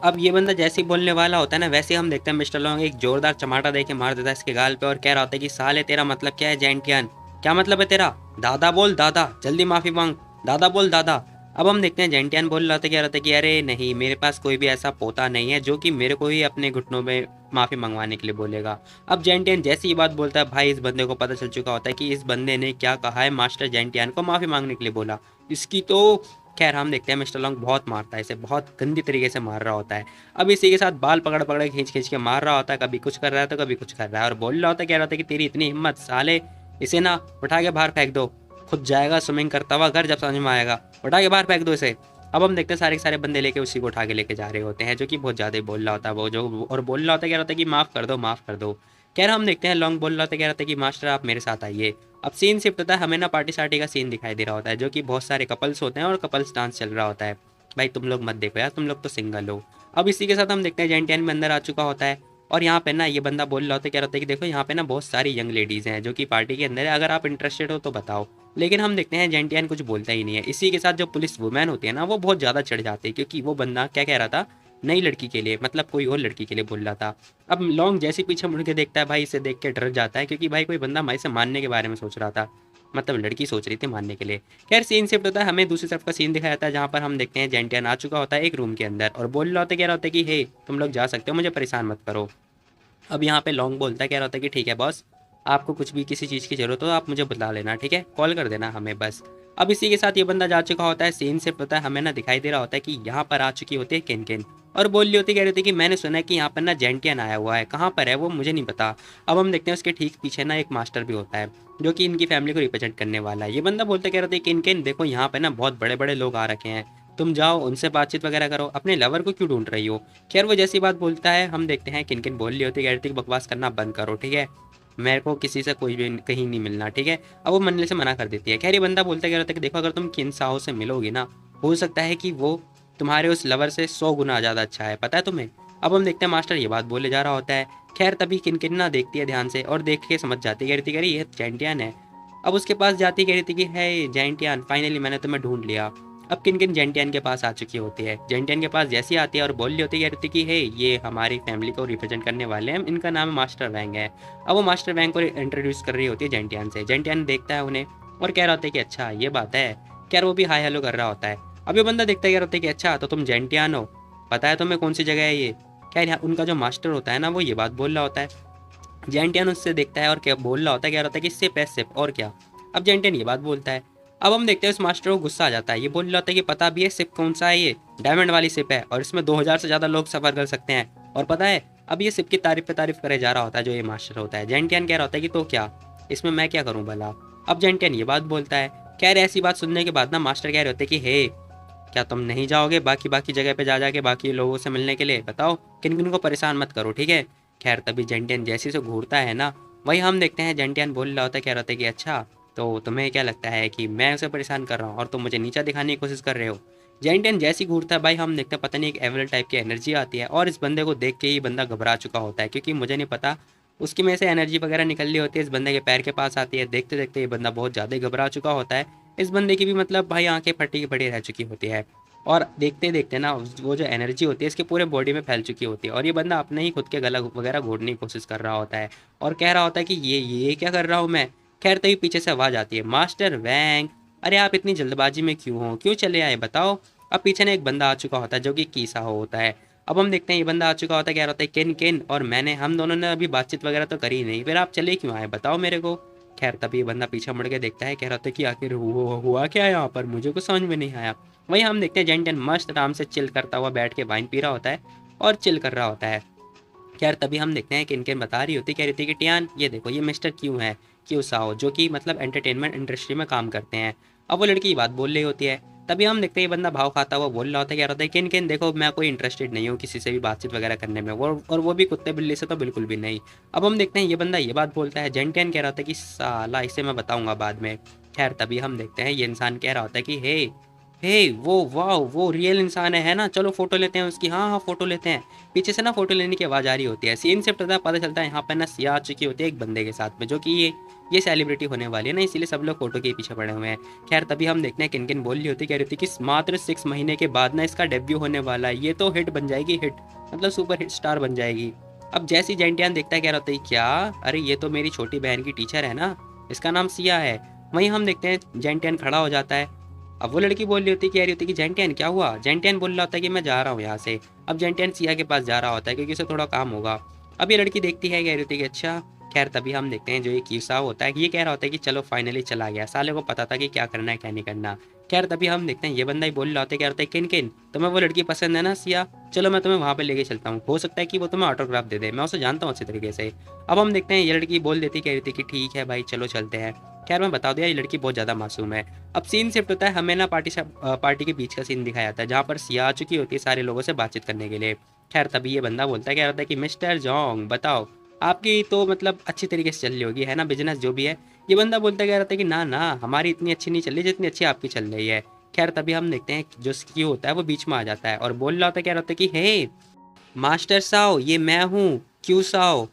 अब ये बंदा जैसे ही बोलने वाला होता है ना वैसे ही हम देखते हैं मिस्टर लॉन्ग एक जोरदार चमाटा दे के मार देता है इसके गाल पे और कह रहा होता है कि साले तेरा मतलब क्या है जेंटियन, क्या मतलब है तेरा, दादा बोल दादा, जल्दी माफी मांग, दादा बोल दादा। अब हम देखते हैं जेंटियन बोल रहा था, कह रहा था कि अरे नहीं मेरे पास कोई भी ऐसा पोता नहीं है जो कि मेरे को ही अपने घुटनों में माफी मंगवाने के लिए बोलेगा। अब जेंटियन जैसी ही बात बोलता है भाई इस बंदे को पता चल चुका होता है कि इस बंदे ने क्या कहा है, मास्टर जेंटियन को माफी मांगने के लिए बोला इसकी तो। खैर हम देखते हैं मिस्टर लॉन्ग बहुत मारता है इसे, बहुत गंदी तरीके से मार रहा होता है। अब इसी के साथ बाल पकड़ पकड़ खींच खींच के मार रहा होता है, कभी कुछ कर रहा है तो कभी कुछ कर रहा है और बोल रहा होता है, कह रहा होता है कि तेरी इतनी हिम्मत साले, इसे ना उठा के बाहर फेंक दो, खुद जाएगा स्विमिंग करता हुआ घर जब समझ में आएगा, उठा के बाहर फेंक दो इसे। अब हम देखते हैं सारे के सारे बंदे लेके उसी को उठा के लेके जा रहे होते हैं जो कि बहुत ज़्यादा बोल रहा होता है वो जो, और बोल रहा होता है, कह रहा होता है कि माफ़ कर दो माफ़ कर दो। कह रहा हम देखते हैं लॉन्ग बोल रहा होता है, कह रहा होता है कि मास्टर आप मेरे साथ आइए। अब सीन शिफ्ट होता है, हमें ना पार्टी शार्टी का सीन दिखाई दे रहा होता है जो कि बहुत सारे कपल्स होते हैं और कपल्स डांस चल रहा होता है। भाई तुम लोग मत देखो यार, तुम लोग तो सिंगल हो। अब इसी के साथ हम देखते हैं जेंटियन में अंदर आ चुका होता है और यहाँ पे ना ये बंदा बोल रहा होता है, कह रहा होता है कि देखो यहाँ पे ना बहुत सारी यंग लेडीज़ हैं जो कि पार्टी के अंदर है, अगर आप इंटरेस्टेड हो तो बताओ। लेकिन हम देखते हैं जेंटियन कुछ बोलता ही नहीं है। इसी के साथ जो पुलिस वुमेन होती है ना वो बहुत ज़्यादा चढ़ जाती है क्योंकि वो बंदा क्या कह रहा था, नई लड़की के लिए मतलब कोई और लड़की के लिए बोल रहा था। अब लॉन्ग जैसे पीछे मुड़ के देखता है भाई इसे देख के डर जाता है क्योंकि भाई कोई बंदा भाई से मारने के बारे में सोच रहा था, मतलब लड़की सोच रही थी मारने के लिए। खैर सीन शिफ्ट होता है, हमें दूसरी तरफ का सीन दिखाया जाता है जहाँ पर हम देखते हैं जेंटियन आ चुका होता है एक रूम के अंदर और बोल रहा होता है, कह रहा होता है कि हे तुम लोग जा सकते हो, मुझे परेशान मत करो। अब यहाँ पे लॉन्ग बोलता है, कह रहा होता है कि ठीक है बॉस, आपको कुछ भी किसी चीज़ की ज़रूरत हो आप मुझे बता लेना, ठीक है कॉल कर देना हमें बस। अब इसी के साथ ये बंदा जा चुका होता है, सीन से पता है हमें ना दिखाई दे रहा होता है कि यहाँ पर आ चुकी होती है किन किन और बोल रही होती, कह रही थी कि मैंने सुना है कि यहाँ पर ना जेंटियन आया हुआ है, कहाँ पर है वो मुझे नहीं पता। अब हम देखते हैं उसके ठीक पीछे ना एक मास्टर भी होता है जो कि इनकी फैमिली को रिप्रेजेंट करने वाला है। ये बंदा बोलते कह रहे थे कि किन देखो यहाँ पे ना बहुत बड़े बड़े लोग आ रखे हैं, तुम जाओ उनसे बातचीत वगैरह करो, अपने लवर को क्यों ढूंढ रही हो। खैर वो जैसी बात बोलता है हम देखते हैं किन किन बोल रही होती है, कह रही थी बकवास करना बंद करो ठीक है, मेरे को किसी से कोई भी कहीं नहीं मिलना ठीक है। अब वो मनने से मना कर देती है। खैर ये बंदा बोलता है कि देखो अगर तुम किन साहू से मिलोगी ना हो सकता है कि वो तुम्हारे उस लवर से 100 गुना ज़्यादा अच्छा है, पता है तुम्हें। अब हम देखते हैं मास्टर ये बात बोले जा रहा होता है। खैर तभी किन ना देखती है ध्यान से और देख के समझ जाती है, कह रही थी कह रही ये जेंटियन है। अब उसके पास जाती कह रही थी कि है जेंटियन फाइनली मैंने तुम्हें ढूंढ लिया। अब किन किन जेंटियन के पास आ चुकी होती है, जेंटियन के पास जैसी आती है और बोल रही होती है, कह रही थी कि हे ये हमारी फैमिली को रिप्रेजेंट करने वाले हैं, इनका नाम मास्टर वैंग है। अब वो मास्टर वैंग को इंट्रोड्यूस कर रही होती है जेंटियन से। जेंटियन देखता है उन्हें और कह रहा होता है कि अच्छा ये बात है। खैर वो भी हाय हेलो कर रहा होता है। अब ये बंदा देखता है, कह रहा होता है कि अच्छा तो तुम जेंटियन हो, पता है तुम्हें कौन सी जगह है ये। खैर यहाँ उनका जो मास्टर होता है ना वो ये बात बोल रहा होता है। जेंटियन उससे देखता है और क्या बोल रहा होता है, कह रहा होता है कि सिप है सिप और क्या। अब जेंटियन ये बात बोलता है। अब हम देखते हैं उस मास्टर को गुस्सा आ जाता है, ये बोल रहा होता है कि पता भी है सिप कौन सा है, ये डायमंड वाली सिप है और इसमें 2000 से ज़्यादा लोग सफ़र कर सकते हैं और पता है अब ये सिप की तारीफ पे तारीफ करे जा रहा होता है जो ये मास्टर होता है। जेंटियन कह रहा होता है कि तो क्या इसमें मैं क्या करूँ भला। अब जेंटियन ये बात बोलता है। खैर ऐसी बात सुनने के बाद ना मास्टर कह रहे होते हैं कि हे क्या तुम नहीं जाओगे बाकी बाकी जगह पे जा जाके बाकी लोगों से मिलने के लिए, बताओ किन किन को परेशान मत करो ठीक है। खैर तभी जेंटियन जैसे से घूरता है ना वही हम देखते हैं जेंटियन बोल रहा होता है, कह रहा होता है कि अच्छा तो तुम्हें क्या लगता है कि मैं उसे परेशान कर रहा हूँ और तुम मुझे नीचा दिखाने की कोशिश कर रहे हो। जेंटियन जैसी घूरता है भाई हम देखते हैं पता नहीं एक एवल टाइप की एनर्जी आती है और इस बंदे को देख के ही बंदा घबरा चुका होता है क्योंकि मुझे नहीं पता उसकी में से एनर्जी वगैरह निकल रही होती है, इस बंदे के पैर के पास आती है। देखते देखते ये बंदा बहुत ज़्यादा घबरा चुका होता है। इस बंदे की भी मतलब भाई आंखें फटी की फटी रह चुकी होती है और देखते देखते ना वो जो एनर्जी होती है इसके पूरे बॉडी में फैल चुकी होती है और ये बंदा अपने ही खुद के गला वगैरह घोटने की कोशिश कर रहा होता है और कह रहा होता है कि ये क्या कर रहा हूँ मैं। खैर तभी पीछे से आवाज़ आती है, मास्टर वैंग अरे आप इतनी जल्दबाजी में क्यों हो, क्यों चले आए बताओ। अब पीछे ने एक बंदा आ चुका होता है जो कि कीसा होता है। अब हम देखते हैं ये बंदा आ चुका होता है, कह रहा होता है किन किन और मैंने, हम दोनों ने अभी बातचीत वगैरह तो करी नहीं, फिर आप चले क्यों आए बताओ मेरे को। खैर तभी ये बंदा पीछे मुड़ के देखता है, कह रहा होता है कि आखिर हुआ क्या है यहाँ पर, मुझे कुछ समझ में नहीं आया। वहीं हम देखते हैं जेंटन मस्त आराम से चिल करता हुआ बैठ के वाइन पी रहा होता है और चिल कर रहा होता है। खैर तभी हम देखते हैं कि इनके बता रही होती, कह रही थी कि टियान ये देखो ये मिस्टर क्यों है, क्यों साओ, जो कि मतलब एंटरटेनमेंट इंडस्ट्री में काम करते हैं। अब वो लड़की ये बात बोल रही होती है, तभी हम देखते हैं ये बंदा भाव खाता हुआ बोल रहा होता है, कह रहा होता है किन किन देखो मैं कोई इंटरेस्टेड नहीं हूँ किसी से भी बातचीत वगैरह करने में, वो और वो भी कुत्ते बिल्ली से तो बिल्कुल भी नहीं। अब हम देखते हैं ये बंदा ये बात बोलता है, जेंटियन कह रहा होता है कि साला इसे मैं बताऊंगा बाद में। खैर तभी हम देखते हैं ये इंसान कह रहा होता है कि हे वो वाह वो रियल इंसान है ना, चलो फोटो लेते हैं उसकी, हाँ हाँ फोटो लेते हैं। पीछे से ना फोटो लेने की आवाज़ आ रही होती है, सीन शिफ्ट होता है, पता चलता है यहाँ पर ना सिया आ चुकी होती है एक बंदे के साथ में, जो कि ये सेलिब्रिटी होने वाली है ना, इसीलिए सब लोग फोटो के पीछे पड़े हुए हैं। खैर तभी हम देखते हैं किन किन बोल रही होती, कह रही थी कि मात्र 6 महीने के बाद ना इसका डेब्यू होने वाला है, ये तो हिट बन जाएगी, हिट मतलब सुपर हिट स्टार बन जाएगी। अब जैसी जेंटियान देखता है, कह रहा होता है क्या, अरे ये तो मेरी छोटी बहन की टीचर है ना, इसका नाम सिया है। वहीं हम देखते हैं जेंटियान खड़ा हो जाता है। अब वो लड़की बोल रही होती, कह रही होती कि जेंटियन क्या हुआ, जेंटियन बोल रहा होता है कि मैं जा रहा हूँ यहाँ से। अब जेंटियन सिया के पास जा रहा होता है क्योंकि उसे थोड़ा काम होगा। अब ये लड़की देखती है, कह रही होती कि अच्छा। खैर तभी हम देखते हैं जो ये कीसा होता है, ये कह रहा होता है कि चलो फाइनली चला गया, साले को पता था कि क्या करना है क्या नहीं करना। खैर तभी हम देखते हैं ये बंदा ही बोल रहा होता है, कह रहा होता है किन किन तुम्हें वो लड़की पसंद है ना सिया, चलो मैं तुम्हें वहाँ पे लेके चलता हूँ, हो सकता है कि वो तुम्हें ऑटोग्राफ दे दे, मैं उसे जानता हूँ अच्छी तरीके से। अब हम देखते हैं ये लड़की बोल देती, कह रही थी कि ठीक है भाई चलो चलते हैं। खैर मैं बता दिया ये लड़की बहुत ज़्यादा मासूम है। अब सीन शिफ्ट होता है, हमें ना पार्टी के बीच का सीन दिखाया जाता है जहाँ पर सिया आ चुकी होती है सारे लोगों से बातचीत करने के लिए। खैर तभी ये बंदा बोलता है, कह रहा था कि मिस्टर जोंग बताओ, आपकी तो मतलब अच्छी तरीके से चल रही होगी है ना बिजनेस जो भी है। ये बंदा बोलता कह रहा था कि ना ना हमारी इतनी अच्छी नहीं चल रही जितनी अच्छी आपकी चल रही है। खैर तभी हम देखते हैं जो क्यू होता है वो बीच में आ जाता है और बोल रहा होता है, कह रहा होता है कि हे मास्टर साओ ये मैं हूँ Q Sao,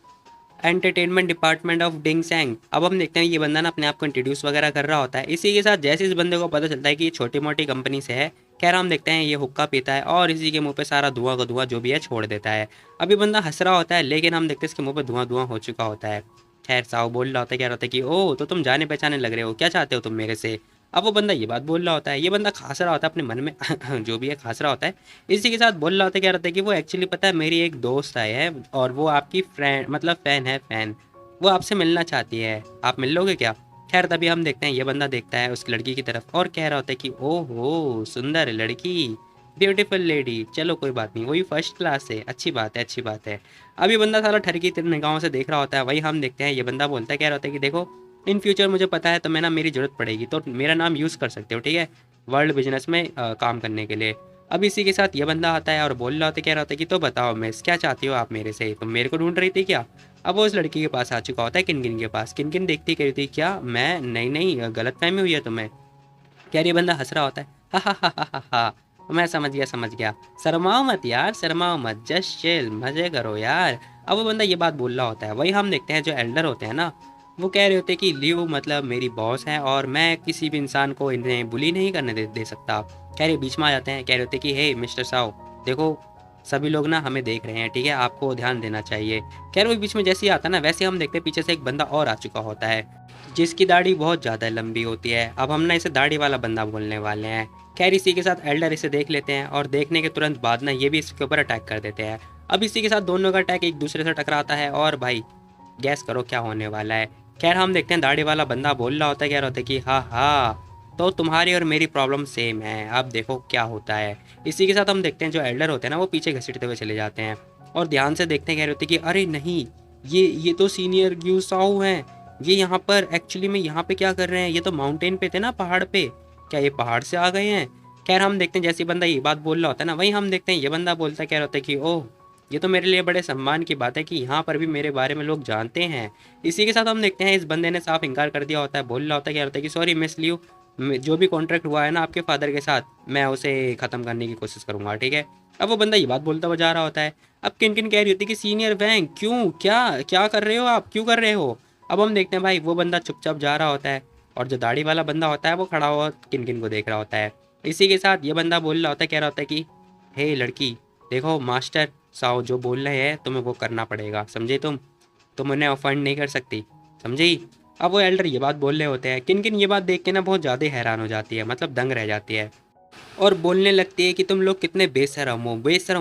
entertainment department of डिंग सैंग। अब हम देखते हैं ये बंदा ना अपने आप को इंट्रोड्यूस वगैरह कर रहा होता है। इसी के साथ जैसे इस बंदे को पता चलता है कि ये छोटी मोटी कंपनी से है, खैर हम देखते हैं ये हुक्का पीता है और इसी के मुंह पे सारा धुआं का धुआं जो भी है छोड़ देता है। अभी बंदा हंस रहा होता है लेकिन हम देखते हैं इसके मुंह पे धुआं धुआं हो चुका होता है। खैर साहब बोल रहा होता है, कह रहा होता है कि ओ तो तुम जाने पहचाने लग रहे हो, क्या चाहते हो तुम मेरे से। अब वो बंदा ये बात बोल रहा होता है, ये बंदा खास रहा होता है अपने मन में जो भी है खास रहा होता है। इसी के साथ बोल रहा होता है, कह रहा होता है कि वो एक्चुअली पता है मेरी एक दोस्त आई है और वो आपकी फ्रेंड मतलब फ़ैन है, फ़ैन वो आपसे मिलना चाहती है, आप मिल लोगे क्या। खैर तभी हम देखते हैं ये बंदा देखता है उस लड़की की तरफ और कह रहा होता है कि ओहो सुंदर लड़की, ब्यूटीफुल लेडी, चलो कोई बात नहीं वही फर्स्ट क्लास है, अच्छी बात है अच्छी बात है। अब ये बंदा सारा ठरकी निगाहों से देख रहा होता है। वही हम देखते हैं ये बंदा बोलता है, कह रहा होता है कि देखो इन फ्यूचर मुझे पता है तो मैं ना मेरी ज़रूरत पड़ेगी तो मेरा नाम यूज़ कर सकते हो ठीक है, वर्ल्ड बिजनेस में काम करने के लिए। अब इसी के साथ ये बंदा आता है और बोल रहा होता है, कह रहा होता है कि तो बताओ मिस क्या चाहती हो आप मेरे से, तुम मेरे को ढूंढ रही थी क्या। अब वो उस लड़की के पास आ चुका होता है, किनकिन के पास। किनकिन देखती कह रही थी क्या मैं, नहीं नहीं गलत फहमी हुई है तुम्हें। क्या ये बंदा हंस रहा होता है, हा हा हा हा हा हा, मैं समझ गया समझ गया, शर्माओ मत यार शर्माओ मत, जस्ट चिल मजे करो यार। अब वो बंदा ये बात बोल रहा होता है। वही हम देखते हैं जो एल्डर होते हैं ना वो कह रहे होते हैं कि लियो मतलब मेरी बॉस है और मैं किसी भी इंसान को इन्हें बुली नहीं करने दे सकता। कह रहे बीच में आ जाते हैं, कह रहे होते हैं कि हे मिस्टर साओ देखो सभी लोग ना हमें देख रहे हैं ठीक है, आपको ध्यान देना चाहिए। खैर वो बीच में जैसे ही आता ना वैसे हम देखते हैं पीछे से एक बंदा और आ चुका होता है जिसकी दाढ़ी बहुत ज़्यादा लंबी होती है। अब हम ना इसे दाढ़ी वाला बंदा बोलने वाले हैं। खैर इसी के साथ एल्डर इसे देख लेते हैं और देखने के तुरंत बाद ना ये भी इसके ऊपर अटैक कर देते हैं। अब इसी के साथ दोनों का अटैक एक दूसरे से टकराता है और भाई गैस करो क्या होने वाला है। खैर हम देखते हैं दाढ़ी वाला बंदा बोल रहा होता है, कह रहा होता है कि हाँ हाँ तो तुम्हारी और मेरी प्रॉब्लम सेम है, अब देखो क्या होता है। इसी के साथ हम देखते हैं जो एल्डर होते हैं ना वो पीछे घसीटते हुए चले जाते हैं और ध्यान से देखते हैं, कह रहे होते हैं कि अरे नहीं ये तो सीनियर ग्यू साऊ हैं, ये यहाँ पर एक्चुअली में यहाँ पे क्या कर रहे हैं, ये तो माउंटेन पे थे ना पहाड़ पे, क्या ये पहाड़ से आ गए हैं। खैर हम देखते हैं जैसे बंदा ये बात बोल रहा होता है ना वहीं हम देखते हैं ये बंदा बोलता है, कह रहा होता है कि ओह ये तो मेरे लिए बड़े सम्मान की बात है कि यहाँ पर भी मेरे बारे में लोग जानते हैं। इसी के साथ हम देखते हैं इस बंदे ने साफ इनकार कर दिया होता है, बोल रहा होता है, कह रहा होता है कि सॉरी मिस लियो, जो भी कॉन्ट्रैक्ट हुआ है ना आपके फादर के साथ मैं उसे ख़त्म करने की कोशिश करूँगा ठीक है। अब वो बंदा ये बात बोलता हुआ जा रहा होता है। अब किन किन कह रही होती है कि सीनियर वैंग क्यों क्या क्या कर रहे हो आप, क्यों कर रहे हो। अब हम देखते हैं भाई वो बंदा चुपचाप जा रहा होता है और जो दाढ़ी वाला बंदा होता है वो खड़ा हुआ किन किन को देख रहा होता है। इसी के साथ ये बंदा बोल रहा होता है, कह रहा होता है कि हे लड़की देखो मास्टर साओ जो बोल रहे हैं तुम्हें वो करना पड़ेगा, समझे तुम उन्हें ऑफेंड नहीं कर सकती, समझी। अब वो एल्डर ये बात बोल रहे होते हैं, किन किन ये बात देख के ना बहुत ज़्यादा हैरान हो जाती है, मतलब दंग रह जाती है। और बोलने लगती है कि तुम लोग कितने बेशरम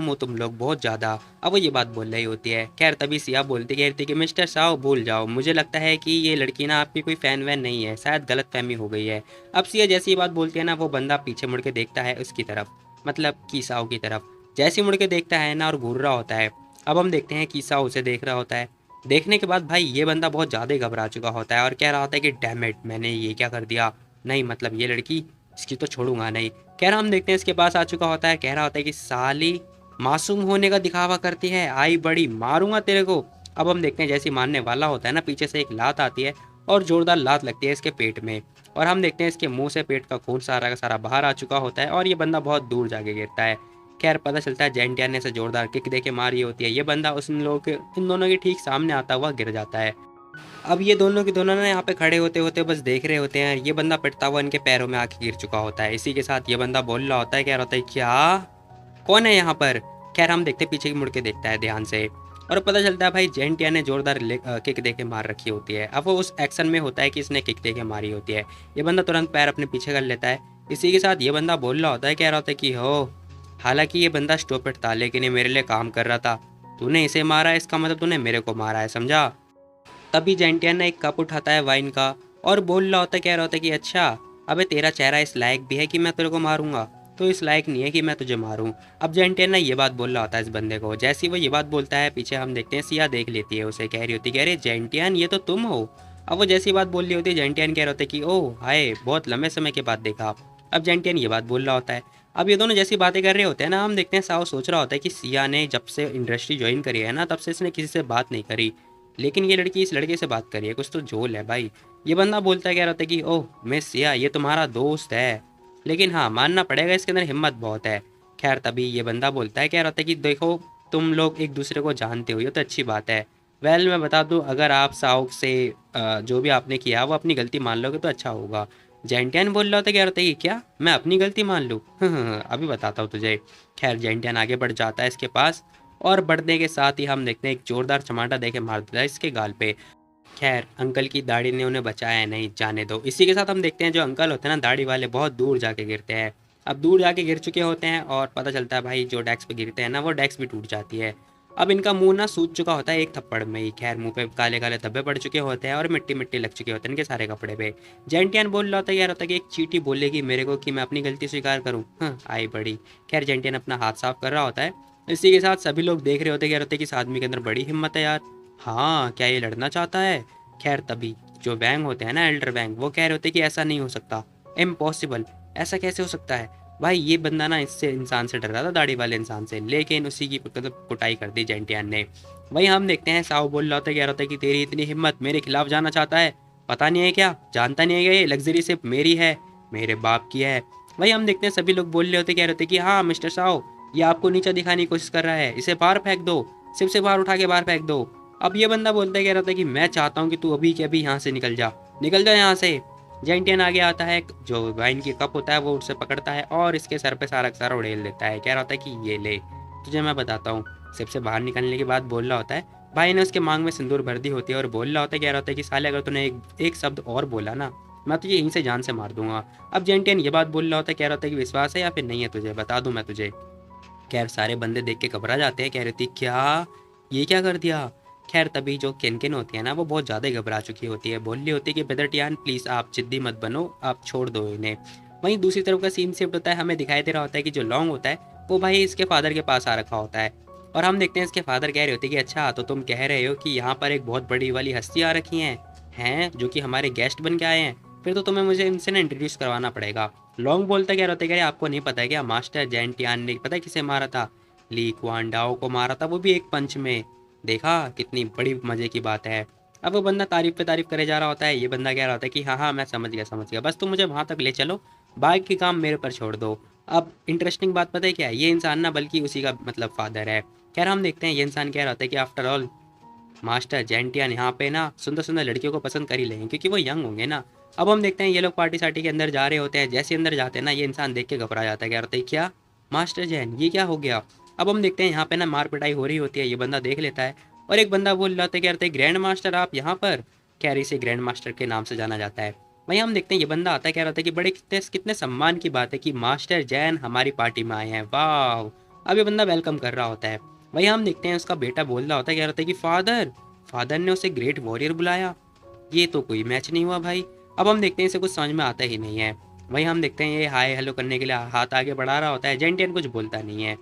हो तुम लोग बहुत ज़्यादा। अब वो ये बात बोल रही होती है। खैर तभी सिया बोलती कहती कि मिस्टर साहब भूल जाओ, मुझे लगता है कि ये लड़की ना आपकी कोई फ़ैन वैन नहीं है, शायद गलतफहमी हो गई है। अब सिया जैसी ये बात बोलती है ना, वो बंदा पीछे मुड़ के देखता है उसकी तरफ, मतलब कीसाओ की तरफ। जैसे ही मुड़ के देखता है ना और घूर रहा होता है, अब हम देखते हैं कीसाओ उसे देख रहा होता है। देखने के बाद भाई ये बंदा बहुत ज़्यादा ही घबरा चुका होता है और कह रहा होता है कि डैम इट, मैंने ये क्या कर दिया, नहीं मतलब ये लड़की, इसकी तो छोड़ूंगा नहीं। कह रहा हम देखते हैं इसके पास आ चुका होता है, कह रहा होता है कि साली मासूम होने का दिखावा करती है, आई बड़ी मारूंगा तेरे को। अब हम देखते हैं जैसे ही मारने वाला होता है ना, पीछे से एक लात आती है और जोरदार लात लगती है इसके पेट में। और हम देखते हैं इसके मुंह से पेट का खून सारा का सारा बाहर आ चुका होता है और ये बंदा बहुत दूर जाके गिरता है। खैर पता चलता है जेंटिया ने इसे जोरदार किक दे के मारी होती है। ये बंदा उस इन दोनों के ठीक सामने आता हुआ गिर जाता है। अब ये दोनों के दोनों ना यहाँ पे खड़े होते होते बस देख रहे होते हैं, ये बंदा पिटता हुआ इनके पैरों में आके गिर चुका होता है। इसी के साथ ये बंदा बोल रहा होता है, कह रहा होता है क्या, कौन है यहाँ पर। खैर हम देखते पीछे की मुड़ के देखता है ध्यान से और पता चलता है भाई जेंटिया ने जोरदार किक दे के मार रखी होती है। अब वो उस एक्शन में होता है कि इसने किक दे के मारी होती है। ये बंदा तुरंत पैर अपने पीछे कर लेता है। इसी के साथ ये बंदा बोल रहा होता है, कह रहा होता है कि हो, हालांकि ये बंदा स्टूपिड था लेकिन ये मेरे लिए काम कर रहा था, तूने इसे मारा है इसका मतलब तूने मेरे को मारा है, समझा। तभी जेंटियन एक कप उठाता है वाइन का और बोल रहा होता है, कह रहा होता है कि अच्छा, अबे तेरा चेहरा इस लायक भी है कि मैं तेरे को मारूंगा, तो इस लायक नहीं है कि मैं तुझे मारूं। अब जेंटियन ये बात बोल रहा होता है इस बंदे को। जैसे ही वो ये बात बोलता है, पीछे हम देखते हैं सिया देख लेती है उसे, कह रही होती है, कह रहे जेंटियन ये तो तुम हो। अब वो जैसी बात बोल रही होती है, जेंटियन कह रहा होता है कि ओह हाय, बहुत लंबे समय के बाद देखा। अब जेंटियन ये बात बोल रहा होता है। अब ये दोनों जैसी बातें कर रहे होते हैं ना, हम देखते हैं साव सोच रहा होता है कि सिया ने जब से इंडस्ट्री ज्वाइन करी है ना, तब से इसने किसी से बात नहीं करी, लेकिन ये लड़की इस लड़के से बात कर रही है, कुछ तो झोल है भाई। ये बंदा बोलता है, कह रहा था कि ओह मिस सिया, ये तुम्हारा दोस्त है, लेकिन हाँ मानना पड़ेगा इसके अंदर हिम्मत बहुत है। खैर तभी ये बंदा बोलता है, कह रहा था कि देखो तुम लोग एक दूसरे को जानते हो, ये तो अच्छी बात है। वेल मैं बता दूं, अगर आप साउक से जो भी आपने किया वो अपनी गलती मान लोगे तो अच्छा होगा। जेंटियन बोल रहा था, कह रहा था कि क्या मैं अपनी गलती मान लूँ, अभी बताता हूँ तुझे। खैर जेंटियन आगे बढ़ जाता है इसके पास और बढ़ने के साथ ही हम देखते हैं एक जोरदार चमाटा देके मार देता है इसके गाल पे। खैर अंकल की दाढ़ी ने उन्हें बचाया नहीं, जाने दो। इसी के साथ हम देखते हैं जो अंकल होते हैं ना दाढ़ी वाले, बहुत दूर जाके गिरते हैं। अब दूर जाके गिर चुके होते हैं और पता चलता है भाई जो डेस्क पे गिरते हैं ना, वो डेस्क भी टूट जाती है। अब इनका मुंह ना सूज चुका होता है एक थप्पड़ में ही। खैर मुंह पे काले काले धब्बे पड़ चुके होते हैं और मिट्टी मिट्टी लग चुके होते हैं इनके सारे कपड़े पे। जेंटियन बोल रहा होता है, यार होता है कि एक चीटी बोलेगी मेरे को कि मैं अपनी गलती स्वीकार करूँ, हाँ आई बड़ी। खैर जेंटियन अपना हाथ साफ कर रहा होता है। इसी के साथ सभी लोग देख रहे होते हैं, कह रहे होते हैं कि इस आदमी के अंदर बड़ी हिम्मत है यार, हाँ क्या ये लड़ना चाहता है। खैर तभी जो वैंग होते हैं ना, एल्डर वैंग, वो कह रहे होते हैं कि ऐसा नहीं हो सकता, इम्पॉसिबल, ऐसा कैसे हो सकता है। भाई ये बंदा ना इससे इंसान से डर रहा था, दाढ़ी वाले इंसान से, लेकिन उसी की मतलब कुटाई कर दी जेंटियान ने। वहीं हम देखते हैं साव बोल रहा होता है, कह रहा होता है कि तेरी इतनी हिम्मत, मेरे खिलाफ जाना चाहता है, पता नहीं है क्या, जानता नहीं है क्या ये लग्जरी सिर्फ मेरी है, मेरे बाप की है। वहीं हम देखते हैं सभी लोग बोल रहे होते, कह रहे होते कि हाँ मिस्टर साव, ये आपको नीचा दिखाने की कोशिश कर रहा है, इसे बाहर फेंक दो, सिर्फ से बाहर उठा के बाहर फेंक दो। अब ये बंदा बोलता है, कह रहा था कि मैं चाहता हूँ कि तू अभी के अभी यहाँ से निकल जा, निकल जा यहाँ से। जेंटियन आगे आता है, जो वाइन की कप होता है वो उससे पकड़ता है और इसके सर पे सारा का सारा उड़ेल देता है। कह रहा होता है कि ये ले, तुझे मैं बताता हूँ। सिप से बाहर निकलने के बाद बोल रहा होता है, भाई ने उसके मांग में सिंदूर भर दी होती है और बोल रहा होता है, कह रहा होता है कि साले अगर तूने एक शब्द और बोला ना, मैं तुझे यहीं से जान से मार दूंगा। अब जेंटियन ये बात बोल रहा होता है, कह रहा होता है कि विश्वास है या फिर नहीं है तुझे, बता दूं मैं तुझे। खैर सारे बंदे देख के घबरा जाते हैं, कह रही थी क्या, ये क्या कर दिया। खैर तभी जो किनकिन होती है ना, वो बहुत ज़्यादा घबरा चुकी होती है, बोल रही होती है कि बेदरटियान प्लीज़ आप जिद्दी मत बनो, आप छोड़ दो इन्हें। वहीं दूसरी तरफ का सीन शिफ्ट होता है, हमें दिखाई दे रहा होता है कि जो लॉन्ग होता है वो भाई इसके फादर के पास आ रखा होता है। और हम देखते हैं इसके फादर कह रहे होते हैं कि अच्छा तो तुम कह रहे हो कि यहाँ पर एक बहुत बड़ी वाली हस्ती आ रखी हैं जो कि हमारे गेस्ट बन के आए हैं, फिर तो तुम्हें मुझे इनसे ना इंट्रोड्यूस करवाना पड़ेगा। लॉन्ग बोलता क्या रहता है, कह रहे आपको नहीं पता है क्या, मास्टर जेंटियान ने पता है किसे मारा था, ली क्वान डाओ को मारा था, वो भी एक पंच में, देखा कितनी बड़ी मजे की बात है। अब वो बंदा तारीफ पे तारीफ करे जा रहा होता है, ये बंदा कह रहा होता है कि हाँ हाँ मैं समझ गया, बस तुम मुझे वहाँ तक ले चलो, बाकी के काम मेरे पर छोड़ दो। अब इंटरेस्टिंग बात पता है क्या है, ये इंसान ना बल्कि उसी का मतलब फादर है। खैर हम देखते हैं ये इंसान कह रहा होता है कि आफ्टर ऑल मास्टर जेंटियान यहाँ पे ना सुंदर सुंदर लड़कियों को पसंद कर ही लेंगे क्योंकि वो यंग होंगे ना। अब हम देखते हैं ये लोग पार्टी सार्टी के अंदर जा रहे होते हैं, जैसे अंदर जाते हैं ना, ये इंसान देख के घबरा जाता है, कह रहा है क्या मास्टर जैन ये क्या हो गया। अब हम देखते हैं यहाँ पे ना मार पिटाई हो रही होती है, ये बंदा देख लेता है और एक बंदा बोल रहा था, कह रहा है ग्रैंड मास्टर आप यहाँ पर, कह रही से ग्रैंड मास्टर के नाम से जाना जाता है। वहीं हम देखते हैं ये बंदा आता है, कह रहा होता है कि बड़े कितने कितने सम्मान की बात है कि मास्टर जैन हमारी पार्टी में आए हैं, वाह। अब ये बंदा वेलकम कर रहा होता है। वहीं हम देखते हैं उसका बेटा बोल रहा होता है, कह रहा होता है कि फादर फादर ने उसे ग्रेट वॉरियर बुलाया, ये तो कोई मैच नहीं हुआ भाई। अब हम देखते हैं इसे कुछ समझ में आता ही नहीं है। वहीं हम देखते हैं ये हाय हेलो करने के लिए हाथ आगे बढ़ा रहा होता है, जेंटियन कुछ बोलता नहीं है।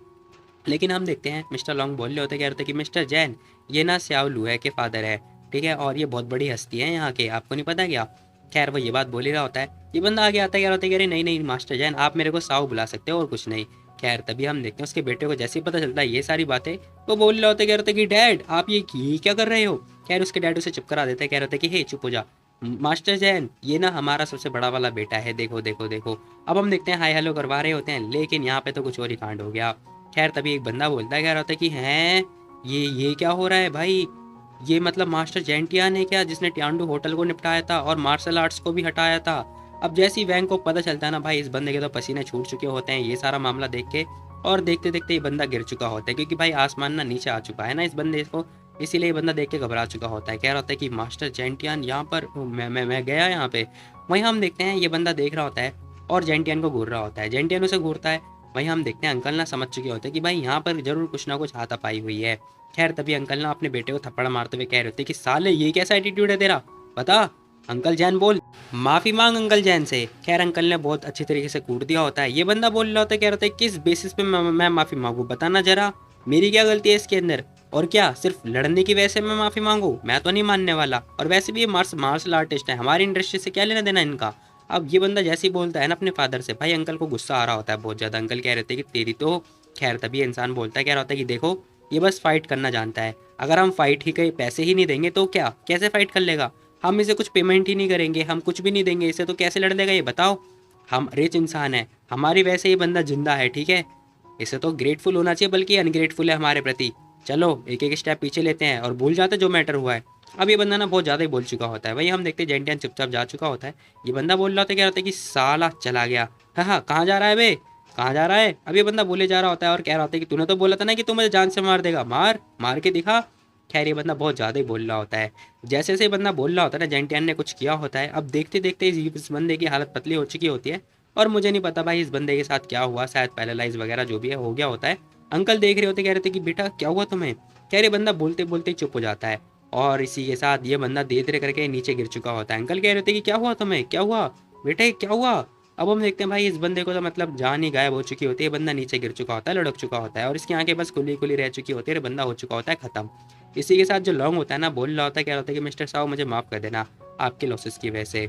लेकिन हम देखते हैं मिस्टर लॉन्ग बोल रहे होते, कह रहे थे कि मिस्टर जैन ये ना स्याओ लुए के फादर है, ठीक है, और ये बहुत बड़ी हस्ती है यहाँ के, आपको नहीं पता क्या। खैर वो ये बात बोल ही रहा होता है, ये बंदा आगे आता है, कह रहा होता है कि अरे नहीं नहीं मास्टर जैन आप मेरे को साऊ बुला सकते हो और कुछ नहीं। खैर तभी हम देखते हैं उसके बेटे को जैसे ही पता चलता है ये सारी बातें, वो बोल रहा होता है, कह रहा था कि डैड आप ये क्या कर रहे हो। खैर उसके डैड उसे चुप करा देता है, कह रहा था कि हे चुप हो जा मास्टर जैन, ये ना हमारा सबसे बड़ा वाला बेटा है, देखो देखो देखो। अब हम देखते हैं हाय हेलो करवा रहे होते हैं, लेकिन यहाँ पे तो कुछ और ही कांड हो गया। खैर तभी एक बंदा बोलता है, कह रहा होता है कि हैं ये क्या हो रहा है भाई, ये मतलब मास्टर जेंटियान है क्या जिसने ट्यान्डू होटल को निपटाया था और मार्शल आर्ट्स को भी हटाया था। अब जैसे ही वैंग को पता चलता है ना भाई, इस बंदे के तो पसीने छूट चुके होते हैं ये सारा मामला देख के, और देखते देखते ये बंदा गिर चुका होता है, क्योंकि भाई आसमान ना नीचे आ चुका है ना इस बंदे को, इसीलिए ये बंदा देख के घबरा चुका होता है। कह रहा होता है कि मास्टर जेंटियान यहाँ पर, मैं गया यहाँ पे। वहीं हम देखते हैं ये बंदा देख रहा होता है और जेंटियान को घूर रहा होता है, जेंटियान उसे घूरता है। वहीं हम देखते हैं अंकल ना समझ चुके होते हैं कि भाई यहाँ पर जरूर कुछ ना कुछ हाथापाई हुई है। खैर तभी अंकल ना अपने बेटे को थप्पड़ मारते हुए कह रहे होते कि साले ये कैसा एटीट्यूड है तेरा, बता। अंकल जैन बोल, माफी मांग अंकल जैन से। खैर अंकल ने बहुत अच्छी तरीके से कूट दिया होता है। ये बंदा बोल रहा होता है, कह रहा होता है किस बेसिस पे मैं माफी मांगू, बताना जरा, मेरी क्या गलती है इसके अंदर, और क्या सिर्फ लड़ने की वजह से मैं माफी मांगू, मैं तो नहीं मानने वाला, और वैसे भी ये मार्शल आर्टिस्ट है, हमारी इंडस्ट्री से क्या लेना देना इनका। अब ये बंदा जैसे ही बोलता है ना अपने फादर से, भाई अंकल को गुस्सा आ रहा होता है बहुत ज़्यादा। अंकल कह रहे थे कि तेरी तो, खैर तभी इंसान बोलता है, कह रहा होता है कि देखो ये बस फाइट करना जानता है, अगर हम फाइट ही के पैसे ही नहीं देंगे तो क्या, कैसे फाइट कर लेगा, हम इसे कुछ पेमेंट ही नहीं करेंगे, हम कुछ भी नहीं देंगे इसे, तो कैसे लड़ लेगा ये बताओ। हम रिच इंसान है, हमारी वैसे ये बंदा जिंदा है, ठीक है, इसे तो ग्रेटफुल होना चाहिए, बल्कि अनग्रेटफुल है हमारे प्रति। चलो एक एक स्टेप पीछे लेते हैं और भूल जाते जो मैटर हुआ है। अब ये बंदा ना बहुत ज़्यादा ही बोल चुका होता है। वहीं हम देखते हैं जेंटियन चुपचाप जा चुका होता है। ये बंदा बोल रहा होता है, क्या होता है कि साला चला गया, हाँ कहाँ जा रहा है बे, कहाँ जा रहा है। अब ये बंदा बोले जा रहा होता है और कह रहा होता है कि तूने तो बोला था ना कि तू मुझे जान से मार देगा, मार मार के दिखा। खैर ये बंदा बहुत ज़्यादा ही बोल रहा होता है। जैसे जैसे बंदा बोल रहा होता है ना, जेंटियन ने कुछ किया होता है। अब देखते देखते इस बंदे की हालत पतली हो चुकी होती है, और मुझे नहीं पता भाई इस बंदे के साथ क्या हुआ, शायद पैरालाइज वगैरह जो भी है हो गया होता है। अंकल देख रहे होते, कह रहे थे कि बेटा क्या हुआ तुम्हें। कह रहे बंदा बोलते बोलते चुप हो जाता है, और इसी के साथ ये बंदा धीरे धीरे करके नीचे गिर चुका होता है। अंकल कह रहे थे कि क्या हुआ तुम्हें, क्या हुआ बेटे, क्या हुआ। अब हम देखते हैं भाई इस बंदे को तो मतलब जान ही गायब हो चुकी होती है, बंदा नीचे गिर चुका होता है, लुढ़क चुका होता है, और इसकी आंखें बस खुली खुली रह चुकी होती है, बंदा हो चुका होता है खत्म। इसी के साथ जो लॉन्ग होता है ना, बोल रहा होता है, कह रहा होता है कि मिस्टर साहब मुझे माफ़ कर देना आपके लॉसेस की वजह से।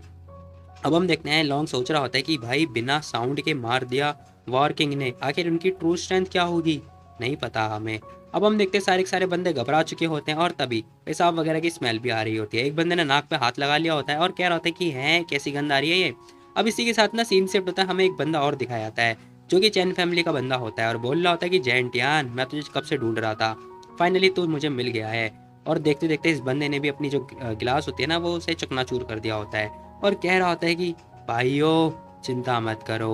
अब हम देखते हैं लॉन्ग सोच रहा होता है कि भाई बिना साउंड के मार दिया वॉर किंग ने, आखिर उनकी ट्रू स्ट्रेंथ क्या होगी, नहीं पता हमें। अब हम देखते हैं सारे के सारे बंदे घबरा चुके होते हैं, और तभी पेशाब वगैरह की स्मेल भी आ रही होती है। एक बंदे ने नाक पे हाथ लगा लिया होता है और कह रहा होता है कि है कैसी गंध आ रही है ये। अब इसी के साथ ना सीन शिफ्ट होता है, हमें एक बंदा और दिखाया जाता है जो कि चैन फैमिली का बंदा होता है, और बोल रहा होता है कि जेंटियान मैं तुझे कब से ढूंढ रहा था, फाइनली तू मुझे मिल गया है। और देखते देखते इस बंदे ने भी अपनी जो गिलास होती है ना, वो उसे चकनाचूर कर दिया होता है, और कह रहा होता है कि भाइयों चिंता मत करो,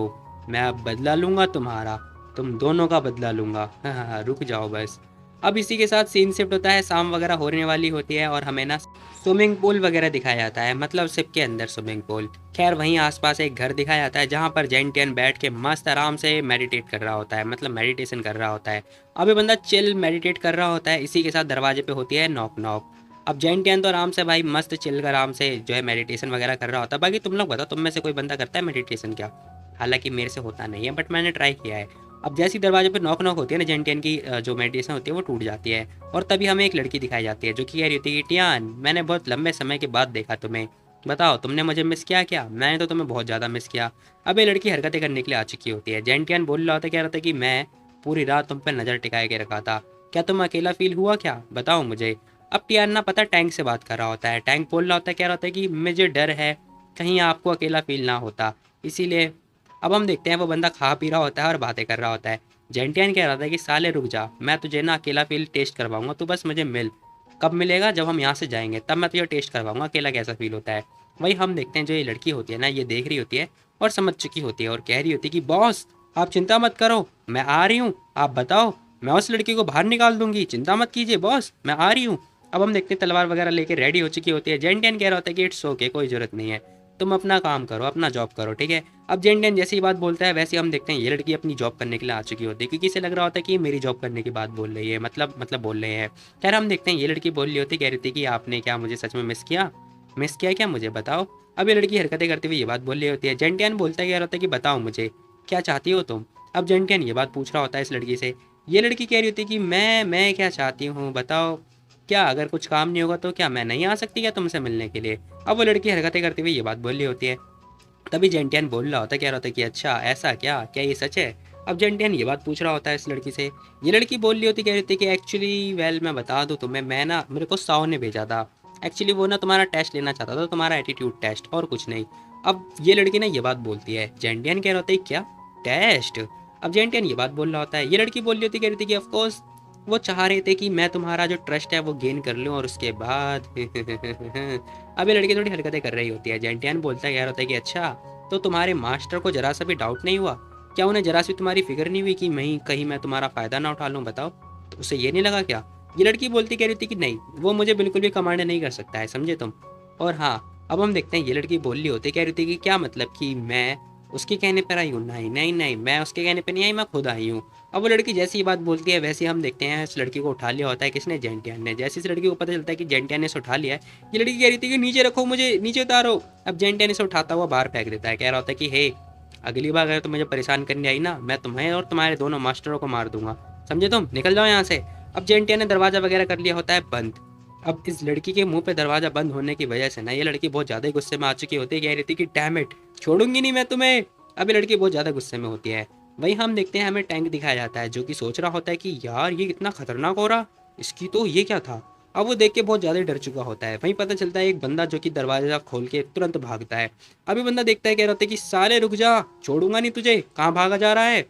मैं अब बदला लूंगा तुम्हारा, तुम दोनों का बदला लूंगा, हाँ हाँ हाँ, रुक जाओ बस। अब इसी के साथ सीन शिफ्ट होता है, शाम वगैरह होने वाली होती है, और हमें ना स्विमिंग पूल वगैरह दिखाया जाता है, मतलब शिप के अंदर स्विमिंग पूल। खैर वहीं आसपास एक घर दिखाया जाता है जहाँ पर जेंटियन बैठ के मस्त आराम से मेडिटेट कर रहा होता है, मतलब मेडिटेशन कर रहा होता है। अब ये बंदा चिल मेडिटेट कर रहा होता है, इसी के साथ दरवाजे पे होती है नॉक नॉक। अब जेंटियन तो आराम से भाई मस्त चिल कर आराम से जो है मेडिटेशन वगैरह कर रहा होता है। बाकी तुम लोग बताओ, तुम में से कोई बंदा करता है मेडिटेशन क्या। हालांकि मेरे से होता नहीं है, बट मैंने ट्राई किया है। अब जैसी दरवाजे पर नॉक नॉक होती है ना, जेंटियन की जो मेडिटेशन होती है वो टूट जाती है, और तभी हमें एक लड़की दिखाई जाती है जो कि कह रही होती है कि टियान मैंने बहुत लंबे समय के बाद देखा तुम्हें, बताओ तुमने मुझे मिस किया क्या, मैंने तो तुम्हें बहुत ज़्यादा मिस किया। अब ये लड़की हरकतें करने के लिए आ चुकी होती है। जेंटियन बोल रहा होता है, कह रहा था कि मैं पूरी रात तुम पर नज़र टिकाए के रखा था, क्या तुम अकेला फील हुआ क्या, बताओ मुझे। अब टियान ना पता टैंक से बात कर रहा होता है, टैंक बोल रहा होता है, कह रहा होता है कि मुझे डर है कहीं आपको अकेला फील ना होता, इसीलिए। अब हम देखते हैं वो बंदा खा पी रहा होता है और बातें कर रहा होता है। जेंटियन कह रहा था कि साले रुक जा, मैं तुझे ना अकेला फील टेस्ट करवाऊंगा, तू बस मुझे मिल। कब मिलेगा, जब हम यहाँ से जाएंगे तब मैं तुझे टेस्ट करवाऊंगा अकेला कैसा फील होता है। वही हम देखते हैं जो ये लड़की होती है ना, ये देख रही होती है और समझ चुकी होती है, और कह रही होती है कि बॉस आप चिंता मत करो, मैं आ रही हूँ, आप बताओ, मैं उस लड़की को बाहर निकाल दूंगी, चिंता मत कीजिए बॉस, मैं आ रही हूँ। अब हम देखते हैं तलवार वगैरह लेके रेडी हो चुकी होती है। जेंटियन कह रहा होता है कि इट्स ओके, कोई ज़रूरत नहीं है। तुम अपना काम करो, अपना जॉब करो, ठीक है। अब जेंटियन जैसे ही बात बोलता है वैसे ही हम देखते हैं ये लड़की अपनी जॉब करने के लिए आ चुकी होती है, क्योंकि इसे लग रहा होता है कि ये मेरी जॉब करने की बात बोल रही है, मतलब बोल रहे हैं। खैर हम देखते हैं ये लड़की बोल रही होती, कह रही थी कि आपने क्या मुझे सच में मिस किया क्या, मुझे बताओ। अब ये लड़की हरकतें करते हुए ये बात बोल रही होती है। जेंटियन बोलता है कह रहा होता है कि बताओ मुझे क्या चाहती हो तुम। अब जेंटियन ये बात पूछ रहा होता है इस लड़की से। ये लड़की कह रही होती है कि मैं क्या चाहती हूँ बताओ, क्या अगर कुछ काम नहीं होगा तो क्या मैं नहीं आ सकती क्या तुमसे मिलने के लिए। अब वो लड़की हरकतें करते हुए ये बात बोल रही होती है। तभी जेंटियन बोल रहा होता है, कह रहा होता है कि अच्छा ऐसा क्या ये सच है। अब जेंटियन ये बात पूछ रहा होता है इस लड़की से। ये लड़की बोल रही होती, कह रही थी कि एक्चुअली मैं बता दूं तुम्हें, मैं ना मेरे को साव ने भेजा था। एक्चुअली वो ना तुम्हारा टेस्ट लेना चाहता था, तुम्हारा एटीट्यूड टेस्ट, और कुछ नहीं। अब ये लड़की ना ये बात बोलती है। जेंटियन कह रहा होता है क्या टेस्ट। अब जेंटियन ये बात बोल रहा होता है। ये लड़की बोल रही होती, कह रही थी कि ऑफकोर्स वो चाह रहे थे कि मैं तुम्हारा जो ट्रस्ट है वो गेन कर लूँ और उसके बाद अब ये लड़की थोड़ी हरकतें कर रही होती है। जेंटियन बोलता है, कह रहा होता है कि अच्छा तो तुम्हारे मास्टर को जरा सा भी डाउट नहीं हुआ क्या, उन्हें जरा सी तुम्हारी फिक्र नहीं हुई कि कहीं मैं तुम्हारा फ़ायदा ना उठा लूँ, बताओ। तो उसे ये नहीं लगा क्या। ये लड़की बोलती कह रही थी कि नहीं, वो मुझे बिल्कुल भी कमांड नहीं कर सकता है, समझे तुम। और हाँ, अब हम देखते हैं ये लड़की बोल रही होती, कह रही थी कि क्या मतलब कि मैं उसके कहने पर आई हूँ। नहीं नहीं नहीं, मैं उसके कहने पर नहीं आई, मैं खुद आई हूँ। अब वो लड़की जैसी ही बात बोलती है वैसे हम देखते हैं इस लड़की को उठा लिया होता है किसने, जेंटियन ने। जैसे इस लड़की को पता चलता है कि जेंटियन ने इसे उठा लिया है, ये लड़की कह रही थी कि नीचे रखो, मुझे नीचे उतारो। अब जेंटियन इसे उठाता हुआ बाहर फेंक देता है, कह रहा होता है कि हे, अगली बार अगर तुम मुझे परेशान करने आई ना, मैं तुम्हें और तुम्हारे दोनों मास्टरों को मार दूंगा, समझे तुम, निकल जाओ यहाँ से। अब जेंटियन ने दरवाजा वगैरह कर लिया होता है बंद। अब इस लड़की के मुंह पे दरवाजा बंद होने की वजह से ना ये लड़की बहुत ज्यादा गुस्से में आ चुकी होती है, कह रही थी कि डैम इट, छोड़ूंगी नहीं मैं तुम्हें। अब ये लड़की बहुत ज्यादा गुस्से में होती है। वहीं हम देखते हैं हमें टैंक दिखाया जाता है जो कि सोच रहा होता है कि यार ये इतना खतरनाक हो रहा, इसकी तो ये क्या था। अब वो देख के बहुत ज़्यादा डर चुका होता है। वहीं पता चलता है एक बंदा जो कि दरवाजा खोल के तुरंत भागता है। अभी बंदा देखता है, कह रहा होता है कि साले रुक जा, छोड़ूंगा नहीं तुझे, कहाँ भागा जा रहा है।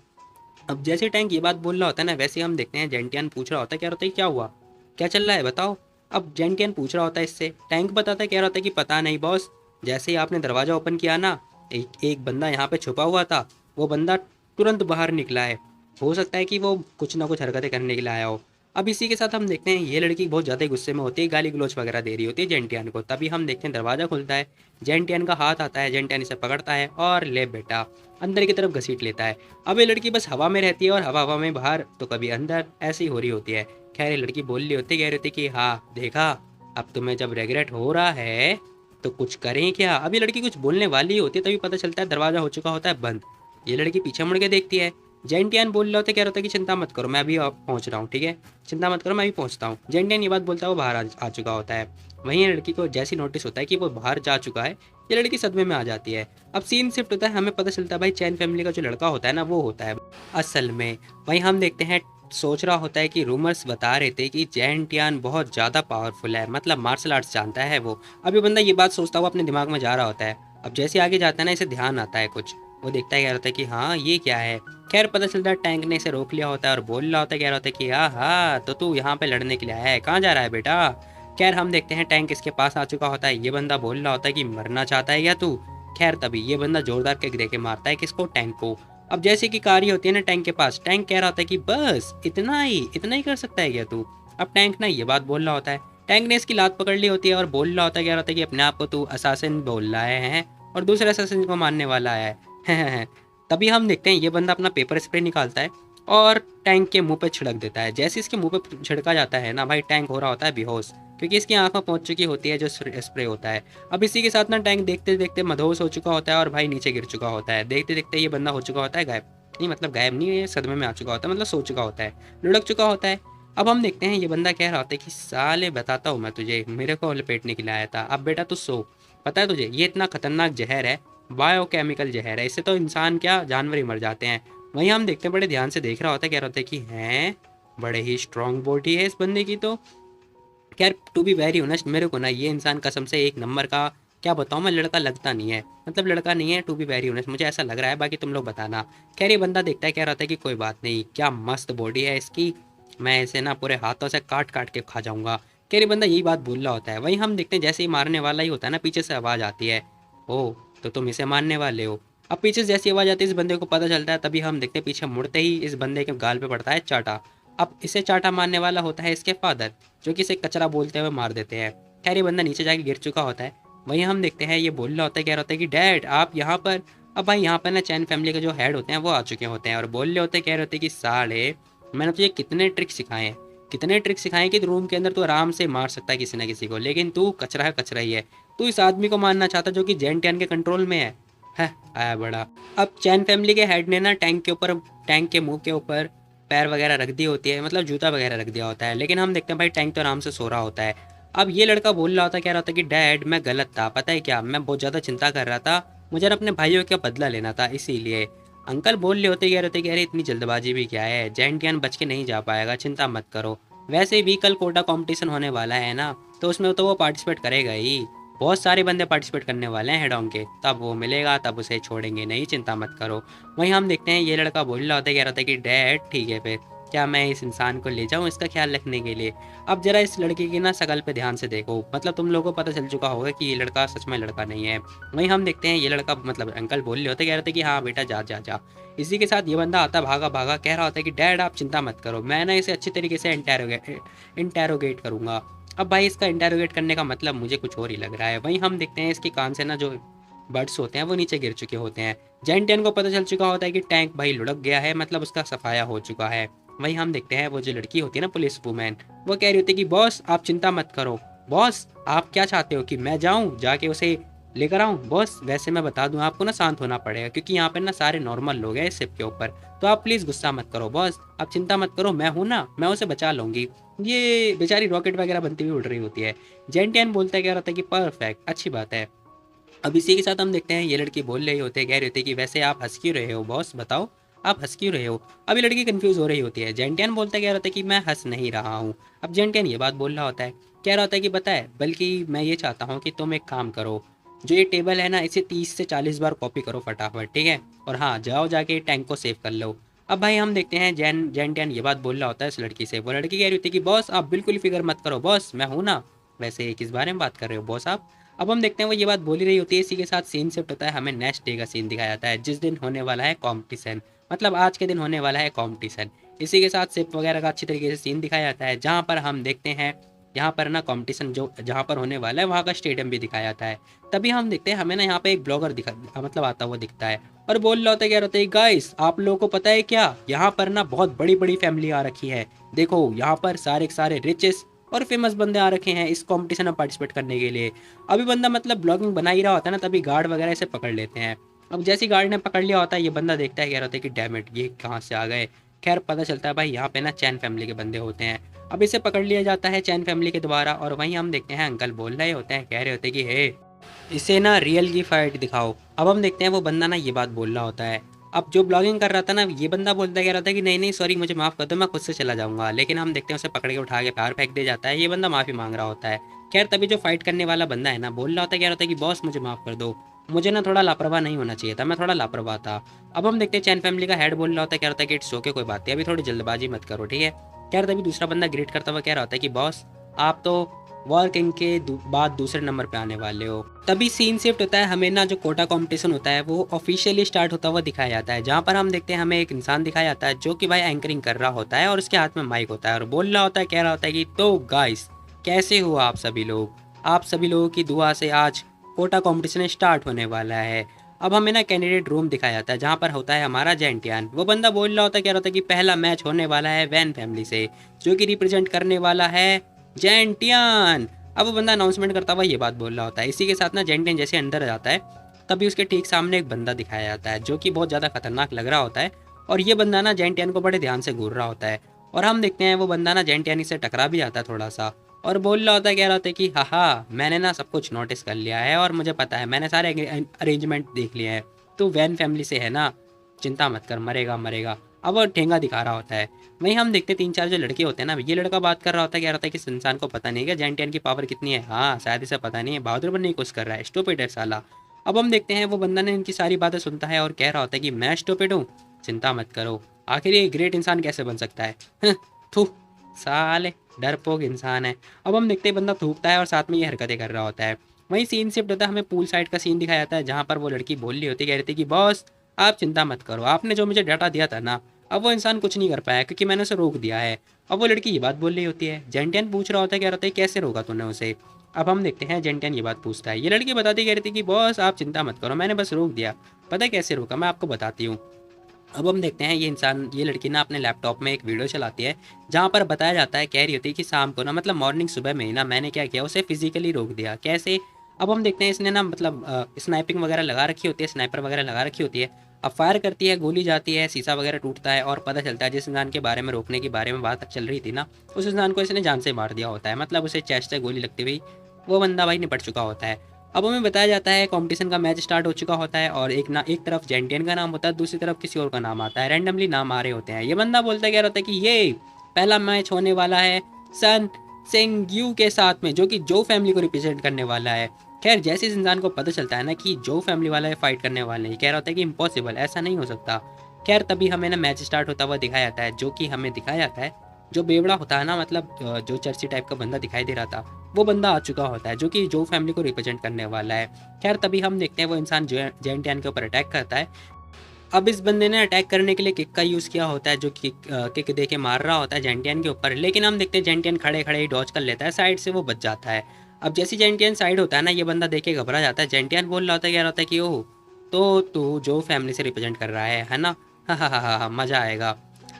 अब जैसे टैंक ये बात बोल रहा होता है ना वैसे ही हम देखते हैं जेंटियन पूछ रहा होता है, कह रहा होता है क्या हुआ, क्या चल रहा है बताओ। अब जेंटियन पूछ रहा होता है इससे। टैंक बताता है, कह रहा होता है कि पता नहीं बॉस, जैसे ही आपने दरवाज़ा ओपन किया ना, एक बंदा यहाँ पे छुपा हुआ था, वो बंदा तुरंत बाहर निकला है। हो सकता है कि वो कुछ ना कुछ हरकतें करने के लिए आया हो। अब इसी के साथ हम देखते हैं ये लड़की बहुत ज़्यादा गुस्से में होती है, गाली गलौज वगैरह दे रही होती है जेंटियन को। तभी हम देखते हैं दरवाज़ा खुलता है, जेंटियन का हाथ आता है, जेंटियन इसे पकड़ता है और ले बेटा अंदर की तरफ घसीट लेता है। अब ये लड़की बस हवा में रहती है और हवा हवा में बाहर तो कभी अंदर, ऐसी हो रही होती है। खैर ये लड़की बोल रही होती, कह रही होती कि हाँ देखा, अब तुम्हें जब रेगरेट हो रहा है तो कुछ करें क्या। अब ये लड़की कुछ बोलने वाली होती है तभी पता चलता है दरवाज़ा हो चुका होता है बंद। ये लड़की पीछे मुड़ के देखती है। जेंटियन बोल रहा होता है, कह रहा होता है कि चिंता मत करो, मैं अभी पहुंच रहा हूँ, ठीक है, चिंता मत करो मैं अभी पहुंचता हूँ। जेंटियन ये बात बोलता है वो बाहर आ चुका होता है। वहीं ये लड़की को जैसी नोटिस होता है कि वो बाहर जा चुका है, ये लड़की सदमे में आ जाती है। अब सीन शिफ्ट होता है, हमें पता चलता है भाई चैन फैमिली का जो लड़का होता है ना वो होता है असल में। वहीं हम देखते हैं सोच रहा होता है कि रूमर्स बता रहे थे कि जेंटियन बहुत ज़्यादा पावरफुल है, मतलब मार्शल आर्ट्स जानता है वो। अभी बंदा ये बात सोचता हुआ अपने दिमाग में जा रहा होता है। अब जैसे आगे जाता है ना इसे ध्यान आता है कुछ, वो देखता है, कह रहा होता है कि हाँ ये क्या है। खैर पता चलता है टैंक ने इसे रोक लिया होता है और बोल रहा होता है, कह रहा होता है कि हाँ तो तू यहाँ पे लड़ने के लिए आया है, कहाँ जा रहा है बेटा। खैर हम देखते हैं टैंक इसके पास आ चुका होता है। ये बंदा बोल रहा होता है कि मरना चाहता है क्या तू। खैर तभी ये बंदा जोरदार किक दे के मारता है किसको, टैंक को। अब जैसे कि कारी होती है ना टैंक के पास, टैंक कह रहा होता है कि बस इतना ही कर सकता है क्या तू। अब टैंक ना ये बात बोल रहा होता है। टैंक ने इसकी लात पकड़ ली होती है और बोल रहा होता है, कह रहा होता है कि अपने आप को तू असासिन बोल रहा है और दूसरे असासिन को मारने वाला है तभी हम देखते हैं ये बंदा अपना पेपर स्प्रे निकालता है और टैंक के मुंह पे छिड़क देता है। जैसे इसके मुंह पे छिड़का जाता है ना भाई, टैंक हो रहा होता है बेहोश, क्योंकि इसकी आंख में पहुंच चुकी होती है जो स्प्रे होता है। अब इसी के साथ ना टैंक देखते देखते मदहोश हो चुका होता है और भाई नीचे गिर चुका होता है। देखते देखते ये बंदा हो चुका होता है गायब, नहीं मतलब गायब नहीं, ये सदमे में आ चुका होता है, मतलब सो चुका होता है, लुढ़क चुका होता है। अब हम देखते हैं ये बंदा कह रहा होता है कि साले बताता हूँ मैं तुझे, मेरे को लपेटने के लिए आया था, अब बेटा तू सो। पता है तुझे ये इतना खतरनाक जहर है, बायोकेमिकल जहर है, इससे तो इंसान क्या जानवर ही मर जाते हैं। वहीं हम देखते हैं बड़े ध्यान से देख रहा होता है, कह रहा होता है कि हैं बड़े ही स्ट्रांग बॉडी है इस बंदे की तो। खैर टू बी वेरी ऑनेस्ट मेरे को ना ये इंसान कसम से एक नंबर का, क्या बताऊँ मैं, लड़का लगता नहीं है, मतलब लड़का नहीं है, टू बी वेरी ऑनेस्ट मुझे ऐसा लग रहा है, बाकी तुम लोग बताना। खैर ये बंदा देखता है, कह रहा था कि कोई बात नहीं, क्या मस्त बॉडी है इसकी, मैं इसे ना पूरे हाथों से काट काट के खा जाऊंगा। खैर ये बंदा यही बात बोल रहा होता है। वहीं हम देखते हैं जैसे ही मारने वाला ही होता है ना पीछे से आवाज़ आती है, ओ तो तुम इसे मारने वाले हो। अब पीछे से जैसी आवाज़ आती है इस बंदे को पता चलता है, तभी हम देखते हैं पीछे मुड़ते ही इस बंदे के गाल पे पड़ता है चाटा। अब इसे चाटा मारने वाला होता है इसके फादर, जो कि इसे कचरा बोलते हुए मार देते हैं। खैर ये बंदा नीचे जाके गिर चुका होता है। वहीं हम देखते हैं ये बोल रहा होता है, कह रहा होता है कि डैड आप यहाँ पर। अब भाई यहाँ पर ना चैन फैमिली के जो हेड होते हैं वो आ चुके होते हैं और बोल रहे होते हैं, कह रहे होते हैं कि साले मैंने तुझे कितने ट्रिक सिखाए हैं, कितने ट्रिक सिखाए कि रूम के अंदर तो आराम से मार सकता है किसी ना किसी को, लेकिन तू कचरा है, कचरा ही है। तू इस आदमी को मारना चाहता जो कि जेंटियन के कंट्रोल में है आया बड़ा। अब चैन फैमिली के हेड ने ना टैंक के ऊपर, टैंक के मुंह के ऊपर पैर वगैरह रख दी होती है, मतलब जूता वगैरह रख दिया होता है, लेकिन हम देखते हैं भाई टैंक तो आराम से सो रहा होता है। अब ये लड़का बोल रहा होता है, कह रहा होता है कि डैड मैं गलत था, पता है क्या, मैं बहुत ज़्यादा चिंता कर रहा था, मुझे ना अपने भाइयों का बदला लेना था इसीलिए। अंकल बोल रहे होते, कह रहे होते कि अरे इतनी जल्दबाजी भी क्या है, जेंटियन बच के नहीं जा पाएगा, चिंता मत करो। वैसे भी कल कोटा कंपटीशन होने वाला है ना, तो उसमें तो वो पार्टिसिपेट करेगा ही, बहुत सारे बंदे पार्टिसिपेट करने वाले हैं हेडोंग के, तब वो मिलेगा, तब उसे छोड़ेंगे नहीं, चिंता मत करो। वहीं हम देखते हैं ये लड़का बोल रहा होता है, कह रहा था कि डैड ठीक है फिर क्या मैं इस इंसान को ले जाऊं इसका ख्याल रखने के लिए। अब जरा इस लड़के की ना शकल पे ध्यान से देखो, मतलब तुम लोगों को पता चल चुका होगा कि ये लड़का सच में लड़का नहीं है। वहीं हम देखते हैं ये लड़का, मतलब अंकल बोल रहे होते, कह रहे थे कि हाँ बेटा जा जा जा। इसी के साथ ये बंदा आता भागा भागा, कह रहा होता है कि डैड आप चिंता मत करो, मैं ना इसे अच्छी तरीके से इंटेरोगेट करूंगा। अब भाई इसका इंटेरोगेट करने का मतलब मुझे कुछ और ही लग रहा है। वहीं हम देखते हैं इसके कान से ना जो बर्ड्स होते हैं वो नीचे गिर चुके होते हैं। जेंटियन को पता चल चुका होता है कि टैंक भाई लुढ़क गया है, मतलब उसका सफाया हो चुका है। वहीं हम देखते हैं वो जो लड़की होती है ना पुलिस वुमेन, वो कह रही होती है कि बॉस आप चिंता मत करो, बॉस आप क्या चाहते हो कि मैं जाऊं जाके उसे लेकर आऊं। बॉस वैसे मैं बता दूं आपको ना शांत होना पड़ेगा क्योंकि यहाँ पे ना सारे नॉर्मल लोग हैं इस शिप के ऊपर, तो आप प्लीज़ गुस्सा मत करो बॉस, आप चिंता मत करो, मैं हूँ ना, मैं उसे बचा लूंगी। ये बेचारी रॉकेट वगैरह बनती हुई उड़ रही होती है। जेंटियन बोलता है, कह रहा था कि परफेक्ट, अच्छी बात है। अब इसी के साथ हम देखते हैं ये लड़की बोल रही होती है, कह रही होती है कि वैसे आप हंस क्यों रहे हो बॉस, बताओ आप हंस क्यों रहे हो। अब ये लड़की कंफ्यूज हो रही होती है। जेंटियन बोलता है, कह रहा होता है कि मैं हंस नहीं रहा हूँ। अब जेंटियन ये बात बोल रहा होता है, कह रहा होता है कि पता है बल्कि मैं ये चाहता हूँ कि तुम एक काम करो, जो ये टेबल है ना इसे 30 से 40 बार कॉपी करो फटाफट, ठीक है, और हाँ जाओ जाके टैंक को सेव कर लो। अब भाई हम देखते हैं जेंटियन ये बात बोल रहा होता है इस लड़की से, वो लड़की कह रही होती है कि बॉस आप बिल्कुल फिक्र मत करो बॉस, मैं हूँ ना। वैसे किस बारे में बात कर रहे हो बॉस आप। अब हम देखते हैं वो ये बात बोल ही रही होती है। इसी के साथ सीन शिफ्ट होता है, हमें नेक्स्ट डे का सीन दिखाया जाता है जिस दिन होने वाला है कॉम्पिटिशन, मतलब आज के दिन होने वाला है कॉम्पिटिशन। इसी के साथ शिफ्ट वगैरह का अच्छी तरीके से सीन दिखाया जाता है, जहाँ पर हम देखते हैं यहाँ पर ना कॉम्पिटिशन जो जहाँ पर होने वाला है वहाँ का स्टेडियम भी दिखाया जाता है। तभी हम देखते हैं हमें ना यहाँ पे एक ब्लॉगर दिखा, मतलब आता हुआ दिखता है और बोल रहा होता है, क्या होता है गाइस आप लोगों को पता है क्या, यहाँ पर ना बहुत बड़ी बड़ी फैमिली आ रखी है, देखो यहाँ पर सारे के सारे रिचेस और फेमस बंदे आ रखे हैं इस कंपटीशन में पार्टिसिपेट करने के लिए। अभी बंदा मतलब ब्लॉगिंग बना ही रहा होता है ना, तभी गार्ड वगैरह इसे पकड़ लेते हैं। अब जैसे ही गार्ड ने पकड़ लिया होता है, ये बंदा देखता है, कह रहा होता है कि डैमेट ये कहाँ से आ गए। खैर पता चलता है भाई यहाँ पे ना चैन फैमिली के बंदे होते हैं। अब इसे पकड़ लिया जाता है चैन फैमिली के द्वारा और वहीं हम देखते हैं अंकल बोल रहे होते हैं, कह रहे होते हैं कि हे इसे ना रियल की फाइट दिखाओ। अब हम देखते हैं वो बंदा ना ये बात बोल रहा होता है। अब जो ब्लॉगिंग कर रहा था ना ये बंदा बोलता कह रहा था कि नहीं नहीं सॉरी मुझे माफ़ कर दो, मैं खुद से चला जाऊंगा, लेकिन हम देखते हैं उसे पकड़ के उठा के बाहर फेंक दिया जाता है। ये बंदा माफ़ी मांग रहा होता है। खैर तभी जो फाइट करने वाला बंदा है ना बोल रहा होता है, कह रहा होता है कि बॉस मुझे माफ़ कर दो, मुझे ना थोड़ा लापरवाह नहीं होना चाहिए था, मैं थोड़ा लापरवाह था। अब हम देखते हैं चैन फैमिली का हेड बोल रहा होता है, कह रहा था कि इट्स ओके कोई बात नहीं, अभी थोड़ी जल्दबाजी मत करो ठीक है। खैर तभी दूसरा बंदा ग्रेट करता हुआ कह रहा होता है कि बॉस आप तो वॉर किंग के बाद दूसरे नंबर पे आने वाले हो। तभी सीन शिफ्ट होता है, हमें ना जो कोटा कंपटीशन होता है वो ऑफिशियली स्टार्ट होता हुआ दिखाया जाता है, जहाँ पर हम देखते हैं हमें एक इंसान दिखाया जाता है जो कि भाई एंकरिंग कर रहा होता है और उसके हाथ में माइक होता है और बोल रहा होता है, कह रहा होता है कि तो गाइस कैसे हो आप सभी लोग, आप सभी लोगों की दुआ से आज कोटा कंपटीशन स्टार्ट होने वाला है। अब हमें ना कैंडिडेट रूम दिखाया जाता है जहाँ पर होता है हमारा जेंटियान। वो बंदा बोल रहा होता है, कह रहा होता है कि पहला मैच होने वाला है वैन फैमिली से, जो कि रिप्रेजेंट करने वाला है जेंटियान। अब वो बंदा अनाउंसमेंट करता हुआ ये बात बोल रहा होता है। इसी के साथ ना जेंटियान जैसे अंदर आ जाता है तभी उसके ठीक सामने एक बंदा दिखाया जाता है जो कि बहुत ज़्यादा खतरनाक लग रहा होता है और ये बंदा ना जेंटियान को बड़े ध्यान से घूर रहा होता है और हम देखते हैं वो बंदा ना जेंटियानी से टकरा भी जाता है थोड़ा सा और बोल रहा होता है, कह रहा होता है कि हाँ मैंने ना सब कुछ नोटिस कर लिया है और मुझे पता है, मैंने सारे अरेंजमेंट देख लिए हैं, तो वैन फैमिली से है ना, चिंता मत कर, मरेगा मरेगा। अब वो ठेंगा दिखा रहा होता है। वहीं हम देखते 3-4 जो लड़के होते हैं ना, ये लड़का बात कर रहा होता है, कह रहा होता है कि इस इंसान को पता नहीं है जेंटियन की पावर कितनी है, हाँ शायद इसे पता नहीं है, बहादुर बनने की कोशिश कर रहा है, स्टूपिड है साला। अब हम देखते हैं वो बंदा ने इनकी सारी बातें सुनता है और कह रहा होता है कि मैं स्टूपिड हूँ, चिंता मत करो, आखिर ये ग्रेट इंसान कैसे बन सकता है, थू साले डरपोक इंसान है। अब हम देखते हैं बंदा थूकता है और साथ में ये हरकतें कर रहा होता है। वहीं सीन शिफ्ट होता है, हमें पूल साइड का सीन दिखाया जाता है जहाँ पर वो लड़की बोल रही होती, कह रही थी कि बॉस आप चिंता मत करो, आपने जो मुझे डाटा दिया था ना अब वो इंसान कुछ नहीं कर पाया क्योंकि मैंने उसे रोक दिया है। अब वो लड़की ये बात बोल रही होती है, जेंटियन पूछ रहा होता है, कह रहा होता है कैसे रोका तूने उसे। अब हम देखते हैं जेंटियन ये बात पूछता है, ये लड़की बताती कह रही थी कि बॉस आप चिंता मत करो, मैंने बस रोक दिया। पता है कैसे रोका, मैं आपको बताती हूँ। अब हम देखते हैं ये लड़की ना अपने लैपटॉप में एक वीडियो चलाती है जहाँ पर बताया जाता है, कह रही होती है कि शाम को ना मतलब मॉर्निंग सुबह में ही ना मैंने क्या किया, उसे फिजिकली रोक दिया। कैसे? अब हम देखते हैं इसने ना मतलब स्नाइपिंग वगैरह लगा रखी होती है, स्नाइपर वगैरह लगा रखी होती है। अब फायर करती है, गोली जाती है, शीशा वगैरह टूटता है और पता चलता है जिस इंसान के बारे में रोकने के बारे में बात चल रही थी ना, उस इंसान को इसने जान से मार दिया होता है। मतलब उसे चेस्ट से गोली लगती हुई वो बंदा भाई निपट चुका होता है। अब हमें बताया जाता है कंपटीशन का मैच स्टार्ट हो चुका होता है और एक तरफ जेंटियन का नाम होता है, दूसरी तरफ किसी और का नाम आता है, रैंडमली नाम आ रहे होते हैं। ये बंदा बोलता है, क्या होता है कि ये पहला मैच होने वाला है सन सिंह यू के साथ में, जो कि जो फैमिली को रिप्रेजेंट करने वाला है। खैर जैसे इस इंसान को पता चलता है ना कि जो फैमिली वाला है फाइट करने वाले हैं, कह रहा होता है कि इम्पॉसिबल, ऐसा नहीं हो सकता। खैर तभी हमें ना मैच स्टार्ट होता हुआ दिखाया जाता है, जो कि हमें दिखाया जाता है जो बेवड़ा होता है ना, मतलब जो चर्ची टाइप का बंदा दिखाई दे रहा था, वो बंदा आ चुका होता है जो कि जो फैमिली को रिप्रेजेंट करने वाला है। खैर तभी हम देखते हैं वो इंसान जेंटियन के ऊपर अटैक करता है। अब इस बंदे ने अटैक करने के लिए किक का यूज़ किया होता है, जो किक दे के मार रहा होता है जेंटियन के ऊपर, लेकिन हम देखते हैं जेंटियन खड़े खड़े ही डॉज कर लेता है, साइड से वो बच जाता है। अब जैसे जेंटियन साइड होता है ना, ये बंदा देख के घबरा जाता है। जेंटियन बोल रहा होता है, क्या होता है कि ओह तो तू जो फैमिली से रिप्रेजेंट कर रहा है ना, हा हा हा हा मज़ा आएगा।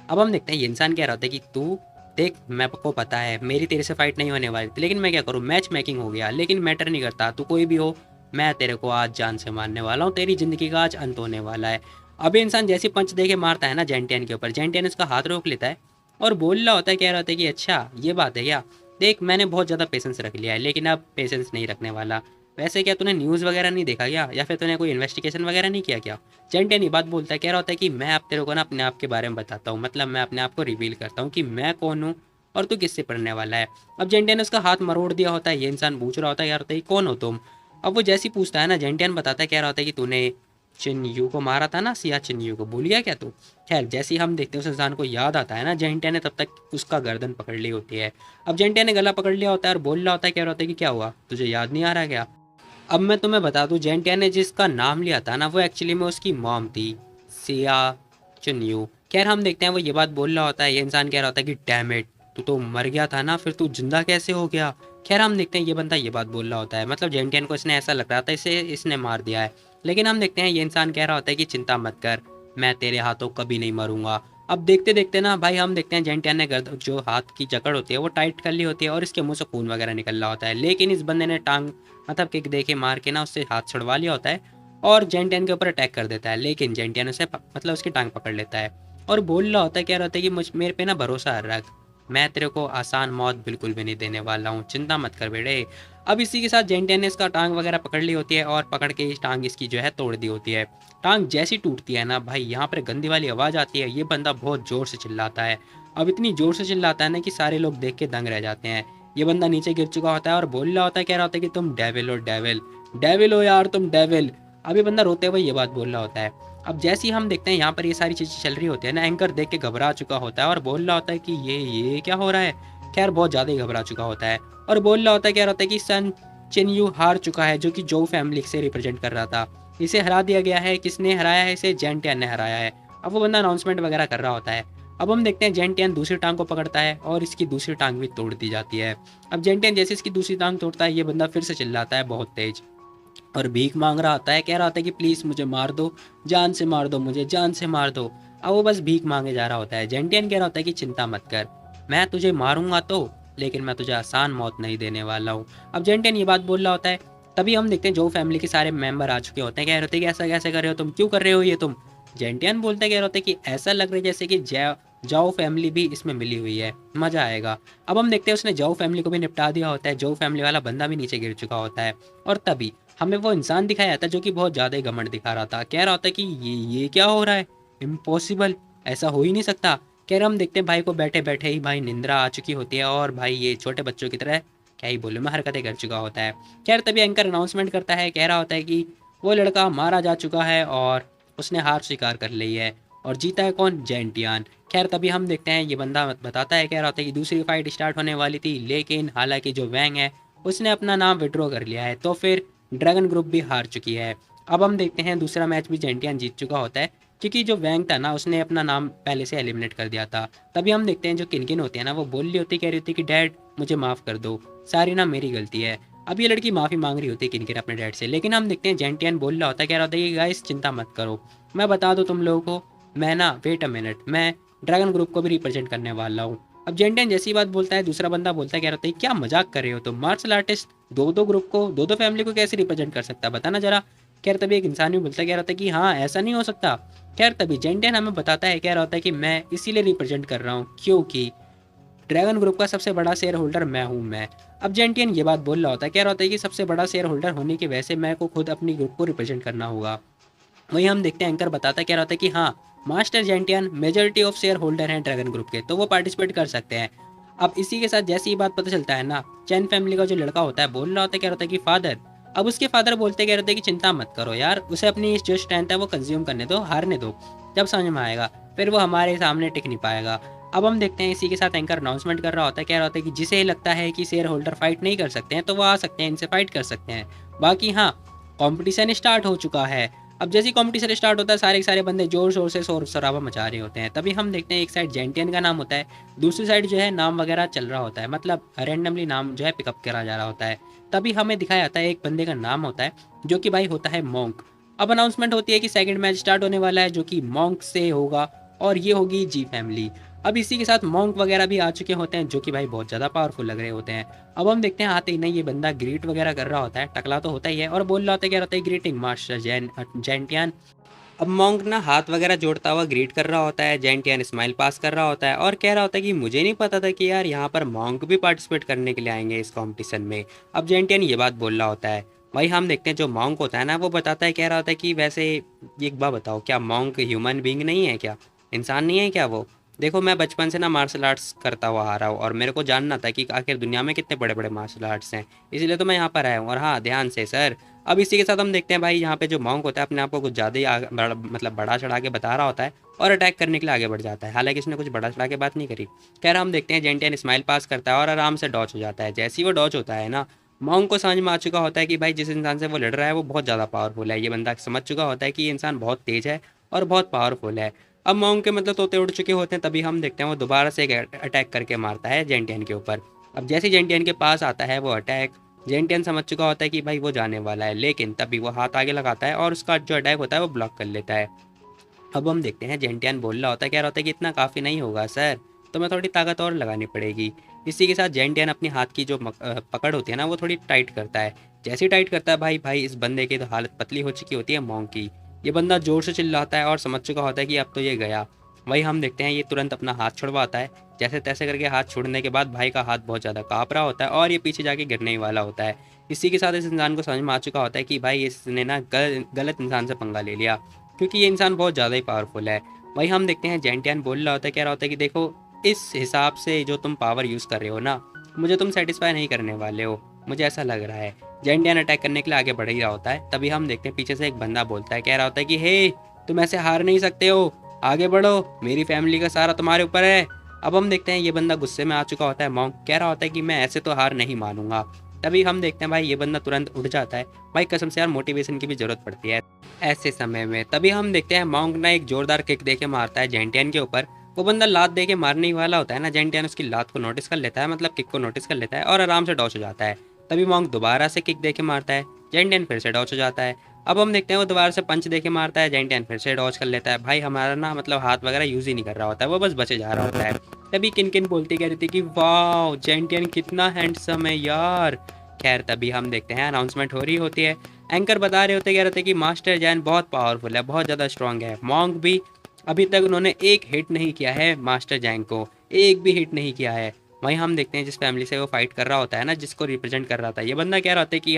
अब हम देखते हैं ये इंसान कह रहा होता है कि तू देख, मेरे को पता है मेरी तेरे से फाइट नहीं होने वाली थी, लेकिन मैं क्या करूँ, मैच मेकिंग हो गया, लेकिन मैटर नहीं करता, तू कोई भी हो, मैं तेरे को आज जान से मारने वाला हूँ, तेरी ज़िंदगी का आज अंत होने वाला है। अभी इंसान जैसे पंच दे के मारता है ना जेंटियन के ऊपर, जेंटियन उसका हाथ रोक लेता है और बोल रहा होता है, कह रहा होता है कि अच्छा ये बात है क्या, देख मैंने बहुत ज़्यादा पेशेंस रख लिया है, लेकिन अब पेशेंस नहीं रखने वाला। वैसे क्या तूने न्यूज़ वगैरह नहीं देखा क्या, या फिर तूने कोई इन्वेस्टिगेशन वगैरह नहीं किया क्या? जेंटियन ये बात बोलता है, कह रहा होता है कि मैं अब तेरे को ना अपने आप के बारे में बताता हूँ, मतलब मैं अपने आप को रिवील करता हूँ कि मैं कौन हूँ और तू किससे पढ़ने वाला है। अब जेंटियन ने उसका हाथ मरोड़ दिया होता है। ये इंसान पूछ रहा होता है, यार होता है कौन हो तुम। अब वो जैसे ही पूछता है ना, जेंटियन बताता है, कह रहा होता है कि तूने चिन यू को मारा था ना, सिया चिन यू को, भूल गया क्या तू। खैर जैसे ही हम देखते हैं उस इंसान को याद आता है ना, जेंटियन ने तब तक उसका गर्दन पकड़ ली होती है। अब जेंटियन ने गला पकड़ लिया होता है और बोल रहा होता है, कह रहा होता है कि क्या हुआ, तुझे याद नहीं आ रहा क्या। अब मैं तुम्हें बता दूं, जेंटिया ने जिसका नाम लिया था ना, वो एक्चुअली में उसकी मॉम थी, सिया चुन्यू। खैर हम देखते हैं वो ये बात बोल रहा होता है, ये इंसान कह रहा होता है कि डैम इट, तू तो मर गया था ना, फिर तू जिंदा कैसे हो गया। खैर हम देखते हैं ये बंदा ये बात बोल रहा होता है, मतलब जेंटियन को इसने ऐसा लग रहा था इसे इसने मार दिया है। लेकिन हम देखते हैं ये इंसान कह रहा होता है कि चिंता मत कर, मैं तेरे हाथों कभी नहीं मरूंगा। अब देखते देखते ना भाई हम देखते हैं जेंटियन ने गर्द जो हाथ की जकड़ होती है वो टाइट कर ली होती है और इसके मुंह से खून वगैरह निकल रहा होता है, लेकिन इस बंदे ने टांग मतलब किक दे के मार के ना उससे हाथ छुड़वा लिया होता है और जेंटियन के ऊपर अटैक कर देता है। लेकिन जेंटियन उसे मतलब उसकी टांग पकड़ लेता है और बोल रहा होता है, क्या रहता है कि मुझ मेरे पे ना भरोसा रख, मैं तेरे को आसान मौत बिल्कुल भी नहीं देने वाला हूँ, चिंता मत कर बेटे। अब इसी के साथ जेंटियन ने इसका टांग वगैरह पकड़ ली होती है और पकड़ के इस टांग इसकी जो है तोड़ दी होती है। टांग जैसी टूटती है ना भाई, यहाँ पर गंदी वाली आवाज़ आती है, ये बंदा बहुत ज़ोर से चिल्लाता है। अब इतनी ज़ोर से चिल्लाता है ना कि सारे लोग देख के दंग रह जाते हैं। ये बंदा नीचे गिर चुका होता है और बोल रहा होता है, कह रहा होता है कि तुम डेविल हो, डेविल डेविल हो यार तुम डेविल। अब ये बंदा रोते हुए ये बात बोल रहा होता है। अब जैसे ही हम देखते हैं यहाँ पर ये सारी चीज़ें चल रही होती है ना, एंकर देख के घबरा चुका होता है और बोल रहा होता है कि ये क्या हो रहा है। खैर बहुत ज़्यादा ही घबरा चुका होता है और बोल रहा होता है, कह रहा होता है कि सन चिन्यू हार चुका है, जो कि जो फैमिली से रिप्रेजेंट कर रहा था, इसे हरा दिया गया है। किसने हराया है इसे, जेंटियन ने हराया है। अब वो बंदा अनाउंसमेंट वगैरह कर रहा होता है। अब हम देखते हैं जेंटियन दूसरी टांग को पकड़ता है और इसकी दूसरी टांग भी तोड़ दी जाती है। अब जेंटियन जैसे इसकी दूसरी टांग तोड़ता है, ये बंदा फिर से चिल्लाता है बहुत तेज और भीख मांग रहा होता है, कह रहा होता है कि प्लीज़ मुझे मार दो, जान से मार दो, मुझे जान से मार दो। अब वो बस भीख मांगे जा रहा होता है। जेंटियन कह रहा होता है कि चिंता मत कर, मैं तुझे मारूंगा तो, लेकिन मैं तुझे आसान मौत नहीं देने वाला हूँ। अब जेंटियन ये बात बोल रहा होता है, तभी हम देखते हैं जो फैमिली के सारे मेंबर आ चुके होते हैं, कह रहे होते हैं कि ऐसा कैसे कर रहे हो तुम, क्यों कर रहे हो ये तुम। जेंटियन बोलते कह रहे होते हैं कि ऐसा लग रहा है जैसे कि जाओ फैमिली भी इसमें मिली हुई है, मज़ा आएगा। अब हम देखते हैं उसने जाओ फैमिली को भी निपटा दिया होता है, जाओ फैमिली वाला बंदा भी नीचे गिर चुका होता है। और तभी हमें वो इंसान दिखाया जाता है जो कि बहुत ज़्यादा ही घमंड दिखा रहा था, कह रहा होता है कि ये क्या हो रहा है, इम्पॉसिबल, ऐसा हो ही नहीं सकता। कह रहा हम देखते हैं भाई को बैठे बैठे ही भाई निंद्रा आ चुकी होती है और भाई ये छोटे बच्चों की तरह क्या ही बोलूँ मैं, हरकतें कर चुका होता है। खैर तभी एंकर अनाउंसमेंट करता है, कह रहा होता है कि वो लड़का मारा जा चुका है और उसने हार स्वीकार कर ली है और जीता है कौन, जेंटियान। खैर तभी हम देखते हैं ये बंदा बताता है, कह रहा होता है कि दूसरी फाइट स्टार्ट होने वाली थी, लेकिन हालांकि जो वैंग है उसने अपना नाम विड्रॉ कर लिया है, तो फिर ड्रैगन ग्रुप भी हार चुकी है। अब हम देखते हैं दूसरा मैच भी जेंटियान जीत चुका होता है। क्योंकि जो वैंग था ना उसने अपना नाम पहले से एलिमिनेट कर दिया था। तभी हम देखते हैं जो किनकिन होती है ना वो बोल रही होती, कह रही होती कि डैड मुझे माफ़ कर दो, सारी ना मेरी गलती है। अब ये लड़की माफ़ी मांग रही होती है किनकिन अपने डैड से, लेकिन हम देखते हैं जेंटियन बोल रहा होता है, कह रहा होता है कि गाइस चिंता मत करो, मैं बता दूँ तुम लोगों को, मैं ना वेट अ मिनट, मैं ड्रैगन ग्रुप को भी रिप्रेजेंट करने वाला हूँ। अब जेंटियन जैसी बात बोलता है, दूसरा बंदा बोलता है, कह रहा होता है क्या मजाक कर रहे हो तुम, मार्शल आर्टिस्ट दो दो ग्रुप को, दो दो फैमिली को कैसे रिप्रेजेंट कर सकता है, बताना जरा। खैर तभी एक इंसान भी बोलता है, कह रहा था कि हाँ ऐसा नहीं हो सकता। खैर तभी जेंटियन हमें बताता है, कह रहा होता है कि मैं इसीलिए रिप्रेजेंट कर रहा हूँ क्योंकि ड्रैगन ग्रुप का सबसे बड़ा शेयर होल्डर मैं हूँ मैं। अब जेंटियन ये बात बोल रहा होता है, कह रहा होता है कि सबसे बड़ा शेयर होल्डर होने की वजह से मैं को खुद अपनी ग्रुप को रिप्रेजेंट करना होगा। वहीं हम देखते हैं एंकर बताता है, कह रहा होता है कि हाँ master gentian majority of share holder हैं ड्रैगन ग्रुप के, तो वो पार्टिसिपेट कर सकते हैं। अब इसी के साथ जैसे ही बात पता चलता है ना, चैन फैमिली का जो लड़का होता है बोल रहा होता है, कह रहा होता है कि फादर, अब उसके फादर बोलते कह रहे थे कि चिंता मत करो यार, उसे अपनी जो स्ट्रेंथ है वो कंज्यूम करने दो, हारने दो, जब समझ में आएगा फिर वो हमारे सामने टिक नहीं पाएगा। अब हम देखते हैं इसी के साथ एंकर अनाउंसमेंट कर रहा होता है, कह रहा होता है कि जिसे लगता है कि शेयर होल्डर फाइट नहीं कर सकते हैं तो वो आ सकते हैं, इनसे फाइट कर सकते हैं। बाकी हाँ, कंपटीशन स्टार्ट हो चुका है। अब जैसे ही कंपटीशन स्टार्ट होता है सारे के सारे बंदे जोर शोर से शोर शराबा मचा रहे होते हैं। तभी हम देखते हैं एक साइड जेंटियन का नाम होता है, दूसरी साइड जो है नाम वगैरह चल रहा होता है, मतलब रैंडमली नाम जो है पिकअप करा जा रहा होता है। तभी हमें दिखाया जाता है एक बंदे का नाम होता है जो कि भाई होता है मॉन्क। अब अनाउंसमेंट होती है कि सेकंड मैच स्टार्ट होने वाला है जो कि मॉन्क से होगा और ये होगी जी फैमिली। अब इसी के साथ मॉन्क वगैरह भी आ चुके होते हैं जो कि भाई बहुत ज़्यादा पावरफुल लग रहे होते हैं। अब हम देखते हैं आते ही नहीं ये बंदा ग्रीट वगैरह कर रहा होता है, टकला तो होता ही है, और बोल रहा होता है, क्या रहता है ग्रीटिंग मास्टर जेंटियन। अब मॉन्क ना हाथ वगैरह जोड़ता हुआ ग्रीट कर रहा होता है, जेंटियन स्माइल पास कर रहा होता है और कह रहा होता है कि मुझे नहीं पता था कि यार यहाँ पर मॉन्क भी पार्टिसिपेट करने के लिए आएंगे इस कंपटीशन में। अब जेंटियन ये बात बोल रहा होता है। वही हम देखते हैं जो मॉन्क होता है ना वो बताता है, कह रहा होता है कि वैसे एक बात बताओ, क्या मॉन्क ह्यूमन बींग नहीं है क्या, इंसान नहीं है क्या वो? देखो मैं बचपन से ना मार्शल आर्ट्स करता हुआ आ रहा हूँ और मेरे को जानना था कि आखिर दुनिया में कितने बड़े बड़े मार्शल आर्ट्स हैं, इसलिए तो मैं यहाँ पर आया हूँ। और हाँ ध्यान से सर। अब इसी के साथ हम देखते हैं भाई यहाँ पे जो मॉन्क होता है अपने आप को कुछ ज़्यादा ही मतलब बड़ा चढ़ा के बता रहा होता है और अटैक करने के लिए आगे बढ़ जाता है, हालांकि इसने कुछ बड़ा चढ़ा के बात नहीं करी। खैर हम देखते हैं जेंटियन स्माइल पास करता है और आराम से डॉच हो जाता है। जैसे ही वो डॉच होता है ना, मॉन्क को समझ में आ चुका होता है कि भाई जिस इंसान से वो लड़ रहा है वो बहुत ज़्यादा पावरफुल है। ये बंदा समझ चुका होता है कि ये इंसान बहुत तेज है और बहुत पावरफुल है। अब मॉन्क के मतलब तोते उड़ चुके होते हैं। तभी हम देखते हैं वो दोबारा से एक अटैक करके मारता है जेंटियन के ऊपर। अब जैसे जेंटियन के पास आता है वो अटैक, जेंटियन समझ चुका होता है कि भाई वो जाने वाला है, लेकिन तभी वो हाथ आगे लगाता है और उसका जो अटैक होता है वो ब्लॉक कर लेता है। अब हम देखते हैं जेंटियन बोल रहा होता है, कह रहा होता है कि इतना काफ़ी नहीं होगा सर, तो मैं थोड़ी ताकत और लगानी पड़ेगी। इसी के साथ जेंटियन अपनी हाथ की जो पकड़ होती है ना वो थोड़ी टाइट करता है। जैसे ही टाइट करता है भाई भाई इस बंदे की तो हालत पतली हो चुकी होती है मॉन्क की। ये बंदा जोर से चिल्लाता है और समझ चुका होता है कि अब तो ये गया। वही हम देखते हैं ये तुरंत अपना हाथ छुड़वाता है। जैसे तैसे करके हाथ छोड़ने के बाद भाई का हाथ बहुत ज़्यादा काँप रहा होता है और ये पीछे जाके गिरने ही वाला होता है। इसी के साथ इस इंसान को समझ में आ चुका होता है कि भाई इसने ना गलत इंसान से पंगा ले लिया, क्योंकि ये इंसान बहुत ज़्यादा ही पावरफुल है। वही हम देखते हैं जेंटियन बोल रहा होता है, कह रहा होता है कि देखो इस हिसाब से जो तुम पावर यूज़ कर रहे हो ना, मुझे तुम सेटिस्फाई नहीं करने वाले हो, मुझे ऐसा लग रहा है। जेंटियन अटैक करने के लिए आगे बढ़ ही रहा होता है। तभी हम देखते हैं पीछे से एक बंदा बोलता है, कह रहा होता है कि हे तुम ऐसे हार नहीं सकते हो, आगे बढ़ो, मेरी फैमिली का सारा तुम्हारे ऊपर है। अब हम देखते हैं ये बंदा गुस्से में आ चुका होता है। मॉन्क कह रहा होता है कि मैं ऐसे तो हार नहीं मानूंगा। तभी हम देखते हैं भाई ये बंदा तुरंत उठ जाता है। भाई कसम से यार मोटिवेशन की भी जरूरत पड़ती है ऐसे समय में। तभी हम देखते हैं मॉन्क ना एक जोरदार किक दे के मारता है जेंटियन के ऊपर। वो बंदा लात दे के मारने ही वाला होता है ना, जेंटियन उसकी लात को नोटिस कर लेता है, मतलब किक को नोटिस कर लेता है और आराम से डॉच हो जाता है। तभी मॉन्क दोबारा से किक दे के मारता है, जेंटियन फिर से डॉच हो जाता है। अब हम देखते हैं वो दोबारा से पंच दे के मारता है, जेंटियन फिर से डॉच कर लेता है। भाई हमारा ना मतलब हाथ वगैरह यूज़ ही नहीं कर रहा होता है, वो बस बचे जा रहा होता है। तभी किनकिन बोलती कह रही थी कि वाह जेंटियन कितना हैंडसम है यार। खैर तभी हम देखते हैं अनाउंसमेंट हो रही होती है। एंकर बता रहे होते, कह रहे थे कि मास्टर जैन बहुत पावरफुल है, बहुत ज़्यादा स्ट्रांग है। मॉन्क भी अभी तक उन्होंने एक हिट नहीं किया है मास्टर जैन को, एक भी हिट नहीं किया है। वहीं हम देखते हैं जिस फैमिली से वो फाइट कर रहा होता है ना, जिसको रिप्रेजेंट कर रहा था, ये बंदा कह रहा होता है कि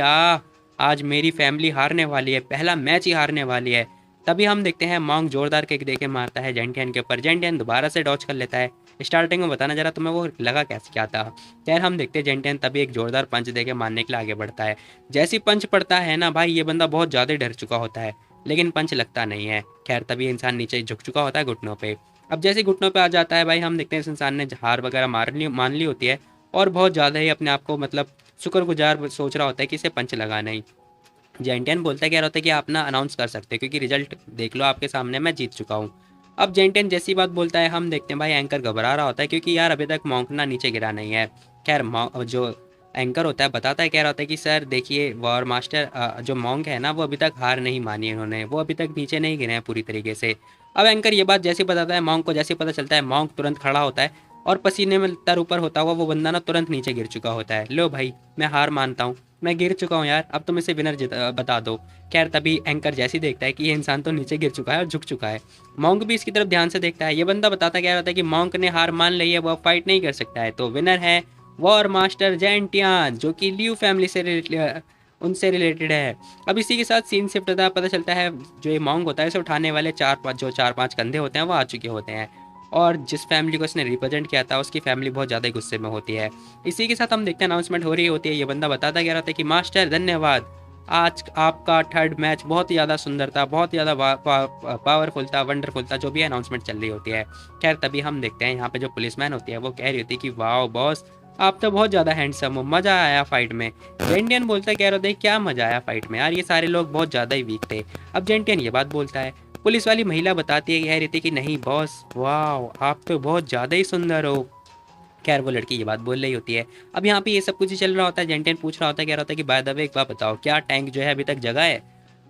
आज मेरी फैमिली हारने वाली है, पहला मैच ही हारने वाली है। तभी हम देखते हैं मॉन्क जोरदार किक दे के मारता है जेंटियन के ऊपर, जेंटियन दोबारा से डॉच कर लेता है। स्टार्टिंग में बताना जरा तुम्हें वो लगा कैसे क्या था। खैर हम देखते हैं जेंटियन तभी एक जोरदार पंच दे के मारने के लिए आगे बढ़ता है। जैसी पंच पड़ता है ना भाई ये बंदा बहुत ज़्यादा डर चुका होता है, लेकिन पंच लगता नहीं है। खैर तभी इंसान नीचे झुक चुका होता है घुटनों पे। अब जैसे घुटनों पे आ जाता है भाई हम देखते हैं इस इंसान ने हार वगैरह मान ली होती है और बहुत ज़्यादा ही अपने आप को मतलब शुक्रगुजार सोच रहा होता है कि इसे पंच लगाना ही। जेंटियन बोलता है क्या होता है कि आप ना अनाउंस कर सकते हैं क्योंकि रिजल्ट देख लो आपके सामने, मैं जीत चुका हूँ। अब जेंटियन जैसी बात बोलता है, हम देखते हैं भाई एंकर घबरा रहा होता है क्योंकि यार अभी तक मॉन्क ना नीचे गिरा नहीं है। खैर जो एंकर होता है बताता है, कह रहा होता है कि सर देखिए वॉर मास्टर जो मॉन्क है ना वो अभी तक हार नहीं मानी है उन्होंने, वो अभी तक नीचे नहीं गिरे हैं पूरी तरीके से। अब एंकर ये बात जैसे बताता है मॉन्क को, जैसे पता चलता है मॉन्क तुरंत खड़ा होता है और पसीने में तर ऊपर होता हुआ वो बंदा ना तुरंत नीचे गिर चुका होता है। लो भाई मैं हार मानता हूँ, मैं गिर चुका हूँ यार, अब तुम इसे विनर बता दो। खैर तभी एंकर जैसे ही देखता है कि ये इंसान तो नीचे गिर चुका है और झुक चुका है, मॉन्क भी इसकी तरफ ध्यान से देखता है। ये बंदा बताता क्या रहता है कि मॉन्क ने हार मान ली है, वो फाइट नहीं कर सकता है, तो विनर है वॉर मास्टर जेंटियान जो कि लियू फैमिली से उनसे रिलेटेड है। अब इसी के साथ सीन शिफ्ट होता है, पता चलता है जो ये मॉन्क होता है इसे उठाने वाले चार पांच कंधे होते हैं वो आ चुके होते हैं, और जिस फैमिली को इसने रिप्रेजेंट किया था उसकी फैमिली बहुत ज़्यादा गुस्से में होती है। इसी के साथ हम देखते हैं अनाउंसमेंट हो रही होती है। ये बंदा बताता क्या रहता है कि मास्टर धन्यवाद, आज आपका थर्ड मैच बहुत ही ज़्यादा सुंदर था, बहुत ही ज़्यादा पावरफुल था, वंडरफुल था, जो भी अनाउंसमेंट चल रही होती है। खैर तभी हम देखते हैं यहाँ पे जो पुलिसमैन होती है वो कह रही होती है कि वाह बॉस आप तो बहुत ज़्यादा हैंडसम हो, मज़ा आया फाइट में। जेंटियन बोलता है कह रहा है क्या मज़ा आया फाइट में यार, ये सारे लोग बहुत ज़्यादा ही वीक थे। अब जेंटियन ये बात बोलता है, पुलिस वाली महिला बताती है कह रही थी कि नहीं बॉस वाह आप तो बहुत ज़्यादा ही सुंदर हो। खैर वो लड़की ये बात बोल रही होती है। अब यहाँ पे ये सब कुछ ही चल रहा होता है, जेंटियन पूछ रहा होता है, कह रहा होता है कि बाय द वे एक बात बताओ क्या टैंक जो है अभी तक जगा है।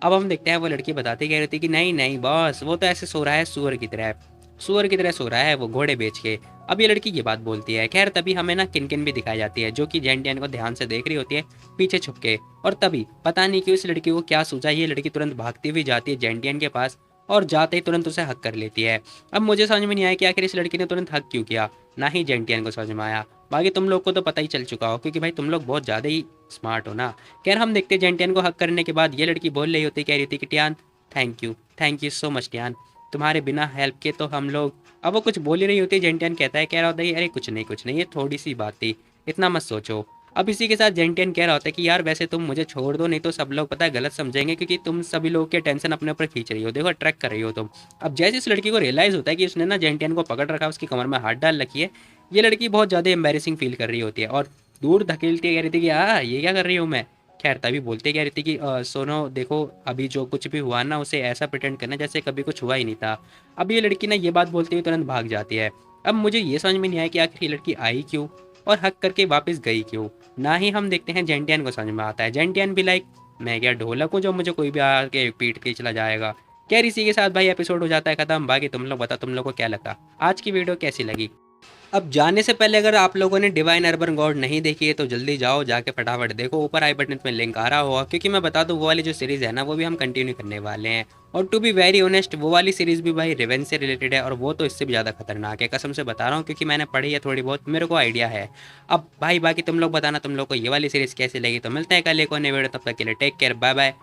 अब हम देखते हैं वो लड़की बताती कह रही थी कि नहीं नहीं बॉस वो तो ऐसे सो रहा है सुअर की तरह, सुअर की तरह सो रहा है वो घोड़े बेच के। अब ये लड़की ये बात बोलती है। खैर तभी हमें ना किनकिन भी दिखाई जाती है जो कि जेंटियन को ध्यान से देख रही होती है पीछे छुप के, और तभी पता नहीं क्यों इस लड़की को क्या सूझा, ये लड़की तुरंत भागती हुई जाती है जेंटियन के पास और जाते ही तुरंत उसे हक कर लेती है। अब मुझे समझ में नहीं आया कि आखिर इस लड़की ने तुरंत हक क्यों किया, ना ही जेंटियन को समझ में आया। बाकी तुम लोग को तो पता ही चल चुका हो क्योंकि भाई तुम लोग बहुत ज़्यादा ही स्मार्ट हो ना। खैर हम देखते हैं जेंटियन को हक करने के बाद ये लड़की बोल रही होती, कह रही थी कि Tian thank you so much Tian, तुम्हारे बिना हेल्प के तो हम लोग। अब वो कुछ बोल ही रही होती है, जेंटियन कहता है कह रहा होता है अरे कुछ नहीं ये थोड़ी सी बात थी, इतना मत सोचो। अब इसी के साथ जेंटियन कह रहा होता है कि यार वैसे तुम मुझे छोड़ दो नहीं तो सब लोग पता है गलत समझेंगे क्योंकि तुम सभी लोग के टेंशन अपने ऊपर खींच रही हो, देखो ट्रैक कर रही हो तुम। अब जैसे इस लड़की को रियलाइज़ होता है कि उसने ना जेंटियन को पकड़ रखा है, उसकी कमर में हाथ डाल रखी है, ये लड़की बहुत ज़्यादा एम्बेरसिंग फील कर रही होती है और दूर धकेलती है, कह रही थी कि ये क्या कर रही हूँ मैं। खैर तभी बोलते कह रही थी कि सोनो देखो अभी जो कुछ भी हुआ ना उसे ऐसा प्रिटेंड करना जैसे कभी कुछ हुआ ही नहीं था। अब ये लड़की ना ये बात बोलते हुए तुरंत भाग जाती है। अब मुझे ये समझ में नहीं आया कि आखिर ये लड़की आई क्यों और हक करके वापस गई क्यों, ना ही हम देखते हैं जेंटियन को समझ में आता है। जेंटियन भी लाइक मैं क्या ढोलक हूँ जो मुझे कोई भी आके पीट के चला जाएगा। खैर इसी के साथ भाई एपिसोड हो जाता है खत्म। बाकी तुम लोग बता तुम लोग को क्या लगा, आज की वीडियो कैसी लगी। अब जाने से पहले अगर आप लोगों ने डिवाइन अर्बन गॉड नहीं देखी है तो जल्दी जाओ जाके फटाफट देखो, ऊपर आई बटन में लिंक आ रहा होगा क्योंकि मैं बता दूं वो वाली जो सीरीज़ है ना वो भी हम कंटिन्यू करने वाले हैं। और टू बी वेरी ऑनेस्ट वो वाली सीरीज़ भी भाई रिवेंज से रिलेटेड है और वो तो इससे भी ज़्यादा खतरनाक है, कसम से बता रहा हूँ क्योंकि मैंने पढ़ी है थोड़ी बहुत, मेरे को आइडिया है। अब भाई बाकी तुम लोग बताना तुम लोग को ये वाली सीरीज़ कैसी लगी। तो मिलते हैं कल एक और नई वीडियो, तब तक के लिए टेक केयर, बाय बाय।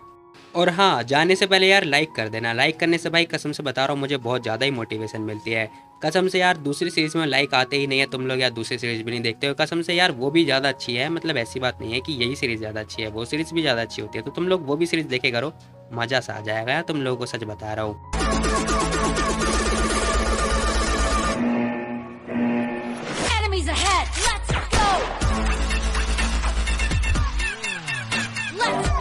और हाँ जाने से पहले यार लाइक कर देना, लाइक करने से भाई कसम से बता रहा हूँ मुझे बहुत ज़्यादा ही मोटिवेशन मिलती है। कसम से यार दूसरी सीरीज़ में लाइक आते ही नहीं है, तुम लोग यार दूसरी सीरीज़ भी नहीं देखते हो। कसम से यार वो भी ज़्यादा अच्छी है, मतलब ऐसी बात नहीं है कि यही सीरीज़ ज़्यादा अच्छी है, वो सीरीज़ भी ज़्यादा अच्छी होती है। तो तुम लोग वो भी सीरीज़ देखे करो, मज़ा सा आ जाएगा यार, तुम लोगों को सच बता रहा हूँ। Enemies ahead! Let's go! Let's